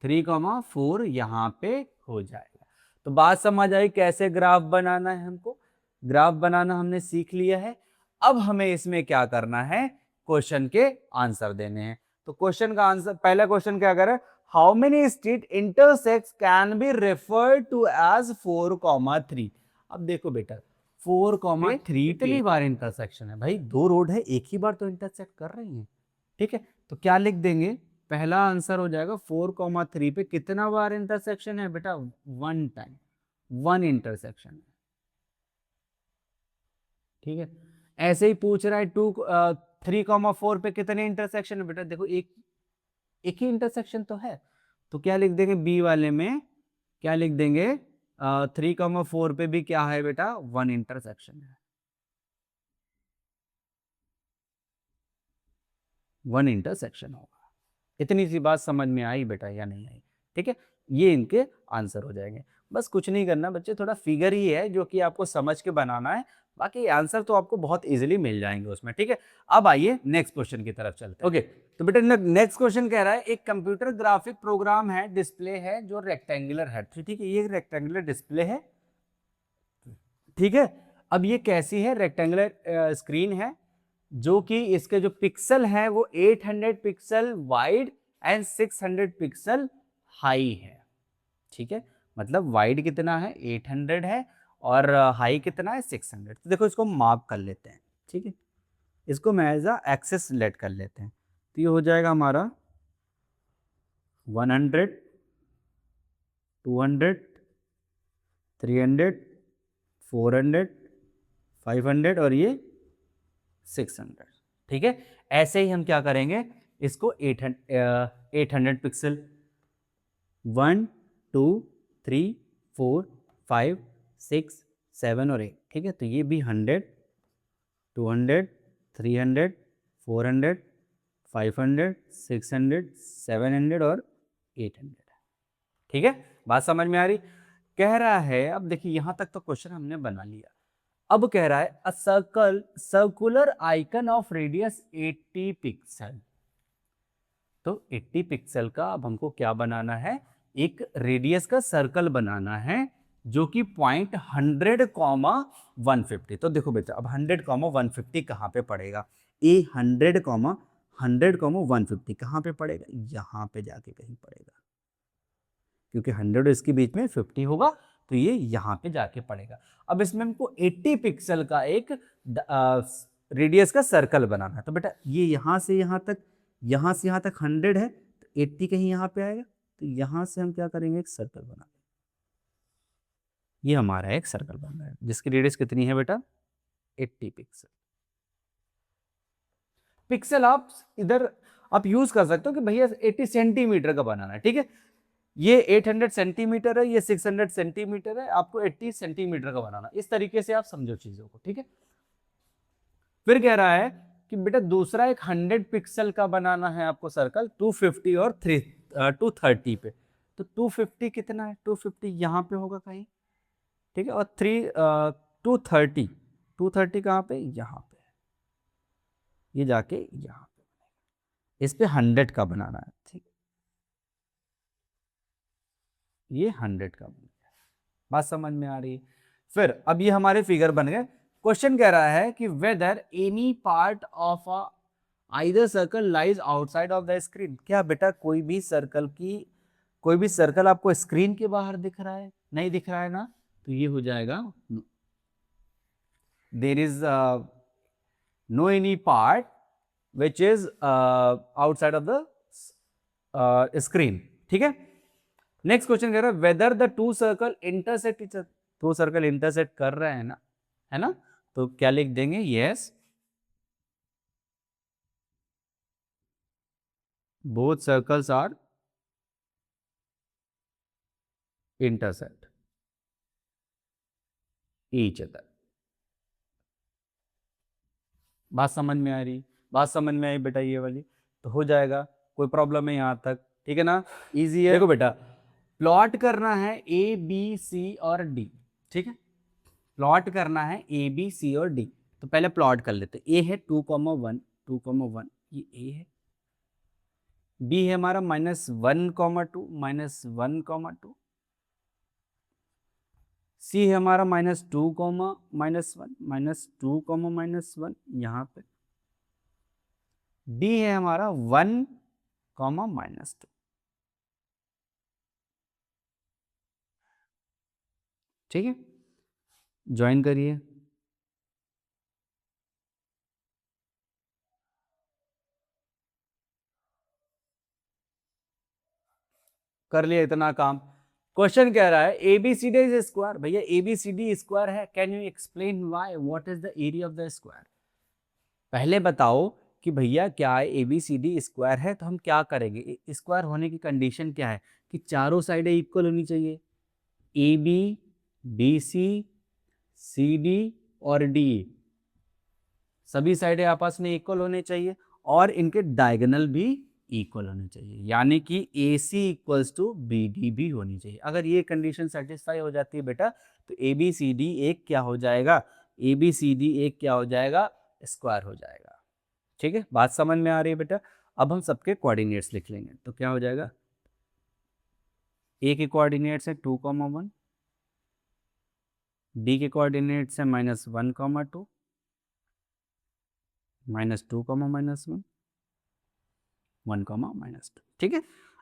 3,4 यहाँ पे हो जाएगा। तो बात समझ आई कैसे ग्राफ बनाना है, हमको ग्राफ बनाना हमने सीख लिया है। अब हमें इसमें क्या करना है, क्वेश्चन के आंसर देने हैं। तो क्वेश्चन का आंसर, पहला क्वेश्चन क्या करें, how many street intersect can be referred to as 4,3। अब देखो बेटा 4,3 कितनी बार इंटरसेक्शन है भाई, 2 रोड है, एक ही बार तो इंटरसेक्ट कर रही है। ठीक है, तो क्या लिख देंगे, पहला आंसर हो जाएगा 4,3 पे कितना बार इंटरसेक्शन है बेटा, 1 टाइम, 1 इंटरसेक्शन है। ठीक है, ऐसे ही पूछ रहा है 3,4 पे कितने इंटरसेक्शन है बेटा, देखो एक एक ही इंटरसेक्शन तो है, तो क्या लिख देंगे बी वाले में, क्या लिख देंगे 3,4 पे भी क्या है बेटा, 1 इंटरसेक्शन है, 1 इंटरसेक्शन होगा। इतनी सी बात समझ में आई बेटा या नहीं आई? ठीक है, ये इनके आंसर हो जाएंगे। बस कुछ नहीं करना बच्चे, थोड़ा फिगर ही है जो कि आपको समझ के बनाना है, बाकी आंसर तो आपको बहुत इजीली मिल जाएंगे उसमें। ठीक है, अब आइए नेक्स्ट क्वेश्चन की तरफ चलते हैं। ओके, तो बेटा नेक्स्ट क्वेश्चन कह रहा है एक कंप्यूटर ग्राफिक प्रोग्राम है, डिस्प्ले है जो रेक्टेंगुलर है। ठीक है, ये रेक्टेंगुलर डिस्प्ले है। ठीक है, अब ये कैसी है, रेक्टेंगुलर स्क्रीन है जो कि इसके जो पिक्सल है वो 800 pixel wide and 600 pixel high है। ठीक है, मतलब वाइड कितना है 800 है और हाई कितना है 600। तो देखो इसको मार्क कर लेते हैं। ठीक है, इसको मैं एज अ एक्सेस लेट कर लेते हैं, तो ये हो जाएगा हमारा 100, 200, 300, 400, 500 और ये 600। ठीक है, ऐसे ही हम क्या करेंगे इसको 800 पिक्सल 1 2 3 4 5 6 7 और 8। ठीक है, तो ये भी 100, 200, 300, 400, 500, 600, 700 और 800। ठीक है, बात समझ में आ रही? कह रहा है, अब देखिए यहां तक तो क्वेश्चन हमने बना लिया। अब कह रहा है a circular icon of radius 80 pixel. तो 80 पिक्सल का अब हमको क्या बनाना है, एक रेडियस का सर्कल बनाना है जो कि पॉइंट 100, 150। तो देखो बेटा अब 100, 150 कहाँ पे पड़ेगा, ए 100, 100, 150 कहाँ पे पड़ेगा, यहाँ पे जाके कहीं पड़ेगा, क्योंकि 100 इसके बीच में 50 होगा, तो ये यहाँ पे जाके पड़ेगा। अब इसमें हमको 80 पिक्सल का एक रेडियस का सर्कल बनाना है। तो बेटा ये यहाँ से यहाँ तक, यहाँ से यहाँ तक 100 है, तो 80 कहीं यहाँ पे आएगा, तो यहाँ से हम क्या करेंगे एक सर्कल बना, ये हमारा एक सर्कल बन रहा है जिसकी रेडियस कितनी है बेटा 80 पिक्सल। पिक्सल आप इधर आप यूज कर सकते हो कि भैया 80 सेंटीमीटर का बनाना है। ठीक है, ये 800 सेंटीमीटर है, ये 600 सेंटीमीटर है, आपको 80 सेंटीमीटर का बनाना, इस तरीके से आप समझो चीजों को। ठीक है, फिर कह रहा है कि बेटा दूसरा एक 100 पिक्सल का बनाना है आपको सर्कल 250 और 230 पे। तो 250 कितना है, 250 यहाँ पे होगा कहीं। ठीक है, और 230, 230 कहाँ पे, यहाँ पे, ये जाके यहाँ पे, इस पे 100 का बनाना है। ठीक, ये 100 का बन गया, बात समझ में आ रही है? फिर अब ये हमारे फिगर बन गए। क्वेश्चन कह रहा है कि whether any part of a either circle lies outside of the screen. क्या बेटा कोई भी सर्कल आपको स्क्रीन के बाहर दिख रहा है, नहीं दिख रहा है ना, तो ये हो जाएगा there is no any part which is outside of the screen. ठीक है, नेक्स्ट क्वेश्चन कह रहा है whether the two circle intersect each other. दो सर्कल इंटरसेक्ट कर रहे हैं ना, है ना, तो क्या लिख देंगे, yes both circles are intersect each other. बात समझ में आ रही, बात समझ में आई बेटा ये वाली, तो हो जाएगा, कोई प्रॉब्लम है यहां तक? ठीक है ना, इजी है। देखो बेटा प्लॉट करना है ए बी सी और डी। ठीक है, प्लॉट करना है ए बी सी और डी, तो पहले प्लॉट कर लेते हैं। ए है 2,1, 2,1, ये ए है। बी है हमारा -1,2, -1,2। सी है हमारा -2, -1, -2, -1 यहाँ पे। डी है हमारा 1, -2। ठीक है, ज्वाइन करिए। कर लिया इतना काम। क्वेश्चन कह रहा है ABCD इज स्क्वायर। भैया ABCD स्क्वायर है, can you explain why, what is the area of the square. पहले बताओ कि भैया क्या है ABCD स्क्वायर है, तो हम क्या करेंगे, स्क्वायर होने की कंडीशन क्या है कि चारों साइडें इक्वल होनी चाहिए, AB BC CD और DE सभी साइडें आपस में इक्वल होने चाहिए और इनके डायगोनल भी इक्वल होने चाहिए, यानी कि AC इक्वल्स टू BD भी होनी चाहिए। अगर ये कंडीशन सेटिस्फाई हो जाती है बेटा तो ABCD एक क्या हो जाएगा, ABCD एक क्या हो जाएगा, स्क्वायर हो जाएगा। ठीक है, बात समझ में आ रही है बेटा। अब हम सबके कोऑर्डिनेट्स लिख लेंगे, तो क्या हो जाएगा, A के कोऑर्डिनेट्स है 2,1, D के कोऑर्डिनेट्स है -1,2, -2, -1, 1, -2। ठीक है,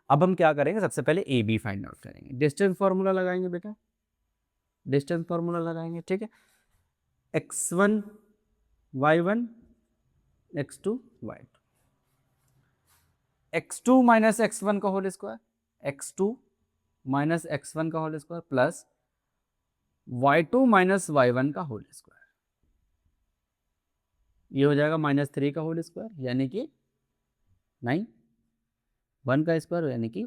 अब हम क्या करेंगे, सबसे पहले AB फाइंड आउट करेंगे, डिस्टेंस फॉर्मूला लगाएंगे बेटा, डिस्टेंस फॉर्मूला लगाएंगे। ठीक है, x1 y1 x2 y2, x2 minus x1 का whole square, x2 minus x1 का whole square plus y2 minus y1 का होल स्क्वायर, ये हो जाएगा -3 का होल स्क्वायर यानी कि 9, 1 का स्क्वायर यानी कि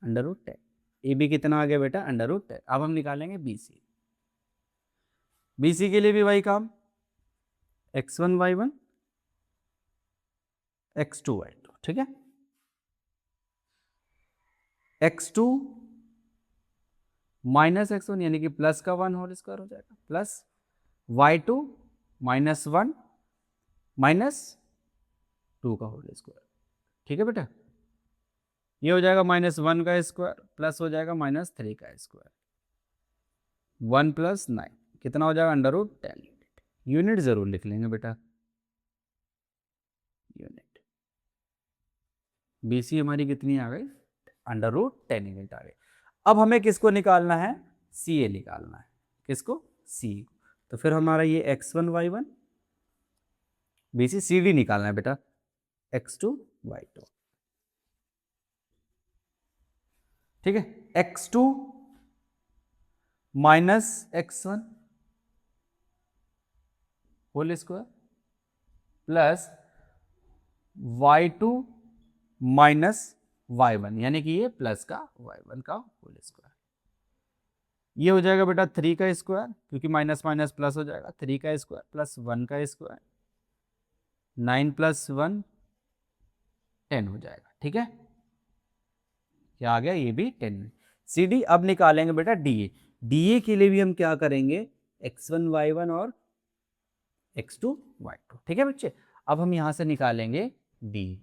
√10। ए बी कितना आ गया बेटा, √10। अब हम निकालेंगे BC, BC के लिए भी वही काम, x1 y1 x2 y2। ठीक है, x2 माइनस x1 यानी कि प्लस का 1 होल स्क्वायर हो जाएगा प्लस y2 -1 -2 का होल स्क्वायर। ठीक है बेटा, ये हो जाएगा -1 का स्क्वायर प्लस हो जाएगा -3 का स्क्वायर, 1 + 9 कितना हो जाएगा, √10। यूनिट जरूर लिख लेंगे बेटा, यूनिट। BC हमारी कितनी आ गई, √10 यूनिट आ गई। अब हमें किसको निकालना है, CA निकालना है, किसको, C। तो फिर हमारा ये x1 y1 BC CD निकालना है बेटा, x2 y2। ठीक है, x2 minus x1 whole square plus y2 minus y1 यानी कि ये प्लस का y1 का होल स्क्वायर, ये हो जाएगा बेटा 3 का स्क्वायर क्योंकि माइनस माइनस प्लस हो जाएगा, 3 का स्क्वायर प्लस 1 का स्क्वायर, 9 + 1 10 हो जाएगा। ठीक है, क्या आ गया, ये भी 10। CD अब निकालेंगे बेटा DA, DA के लिए भी हम क्या करेंगे, x1 y1 और x2 y2। ठीक है बच्चे, अब हम यहां से निकालेंगे D,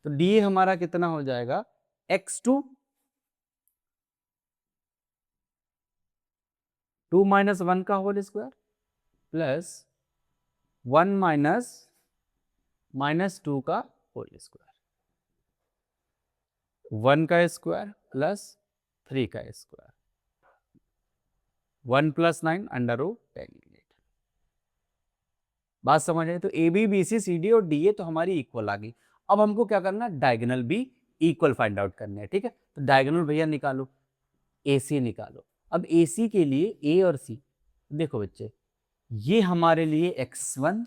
तो DA हमारा कितना हो जाएगा, x2 2 - 1 का होल स्क्वायर प्लस 1 -2 का होल स्क्वायर, 1 का स्क्वायर प्लस 3 का स्क्वायर, 1 + 9 √10। बात समझ रहे, तो AB BC CD और DA तो हमारी इक्वल आ गई। अब हमको क्या करना है, डायगोनल भी इक्वल फाइंड आउट करने हैं। ठीक है, तो डायगोनल भैया निकालो, AC निकालो। अब AC के लिए A और C, देखो बच्चे ये हमारे लिए x1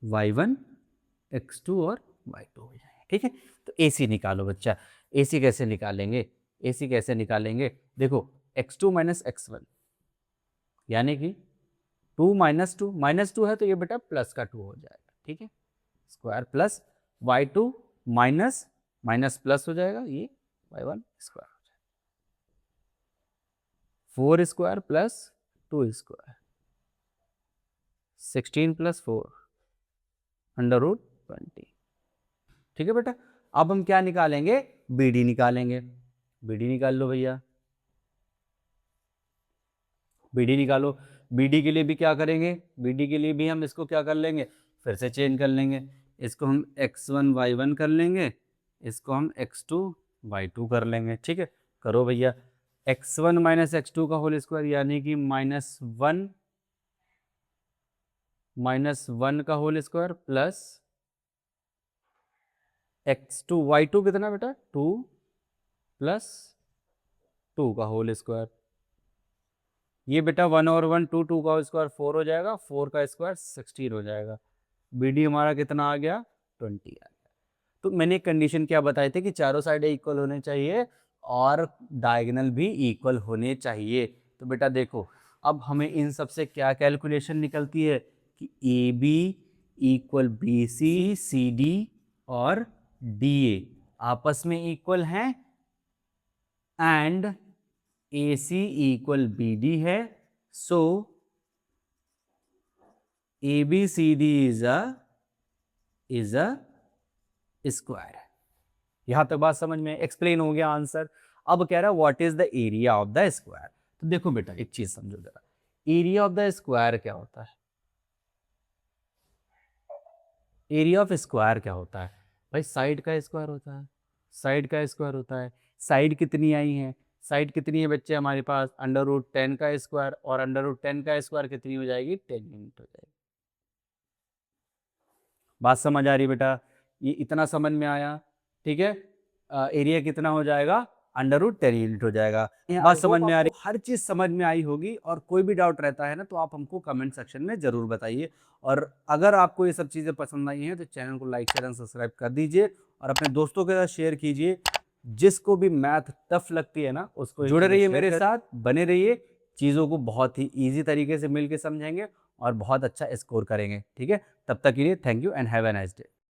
y1 x2 और y2 हो जाए। ठीक है, तो AC निकालो बच्चा। AC कैसे निकालेंगे, AC कैसे निकालेंगे, देखो x2 - x1 यानी कि 2 - 2 -2 है तो ये बेटा प्लस का 2 हो जाएगा। ठीक है, square plus y2 minus minus plus हो जाएगा, ये y1 स्क्वायर हो जाएगा, 4 स्क्वायर प्लस 2 स्क्वायर, 16 + 4 √20। ठीक है बेटा, अब हम क्या निकालेंगे, BD निकालेंगे। BD निकाल लो भैया, BD निकालो। BD के लिए भी क्या करेंगे, BD के लिए भी हम इसको क्या कर लेंगे, फिर से चेंज कर लेंगे। इसको हम x1 y1 कर लेंगे, इसको हम x2 y2 कर लेंगे। ठीक है, करो भैया, x1 - x2 का होल स्क्वायर यानी कि -1 का whole square plus x2 y2 कितना बेटा 2 प्लस 2 का होल स्क्वायर। ये बेटा 1 और 1 2, 2 का स्क्वायर 4 हो जाएगा, 4 का स्क्वायर 16 हो जाएगा। BD हमारा कितना आ गया? 20 आ गया। तो मैंने एक कंडीशन क्या बताए थे कि चारों साइड इक्वल होने चाहिए और डायगोनल भी इक्वल होने चाहिए। तो बेटा देखो, अब हमें इन सब से क्या कैलकुलेशन निकलती है कि AB इक्वल BC, CD और DA आपस में इक्वल हैं एंड AC इक्वल BD है। सो ABCD इज अ स्क्वायर। यहां तक बात समझ में एक्सप्लेन हो गया आंसर। अब कह रहा है what is the area of the square. तो देखो बेटा एक चीज समझो जरा, एरिया ऑफ द स्क्वायर क्या होता है? एरिया ऑफ स्क्वायर क्या होता है भाई? साइड का स्क्वायर होता है, साइड का स्क्वायर होता है। साइड कितनी आई है? साइड कितनी है बच्चे हमारे पास? √10 का स्क्वायर, और √10 का स्क्वायर कितनी हो जाएगी? 10 यूनिट हो जाएगी। बात समझ आ रही बेटा? ये इतना समझ में आया, ठीक है। एरिया कितना हो जाएगा? √10 यूनिट हो जाएगा। बात समझ में आ रही? हर चीज समझ में आई होगी, और कोई भी डाउट रहता है ना तो आप हमको कमेंट सेक्शन में जरूर बताइए। और अगर आपको ये सब चीजें पसंद आई हैं तो चैनल को लाइक शेयर एंड सब्सक्राइब कर दीजिए, और अपने दोस्तों के साथ शेयर कीजिए। जिसको भी मैथ टफ लगती है ना उसको जुड़े रहिए मेरे साथ, बने रहिए। चीज़ों को बहुत ही ईजी तरीके से मिलकर समझेंगे और बहुत अच्छा स्कोर करेंगे, ठीक है। तब तक के लिए thank you and have a nice day.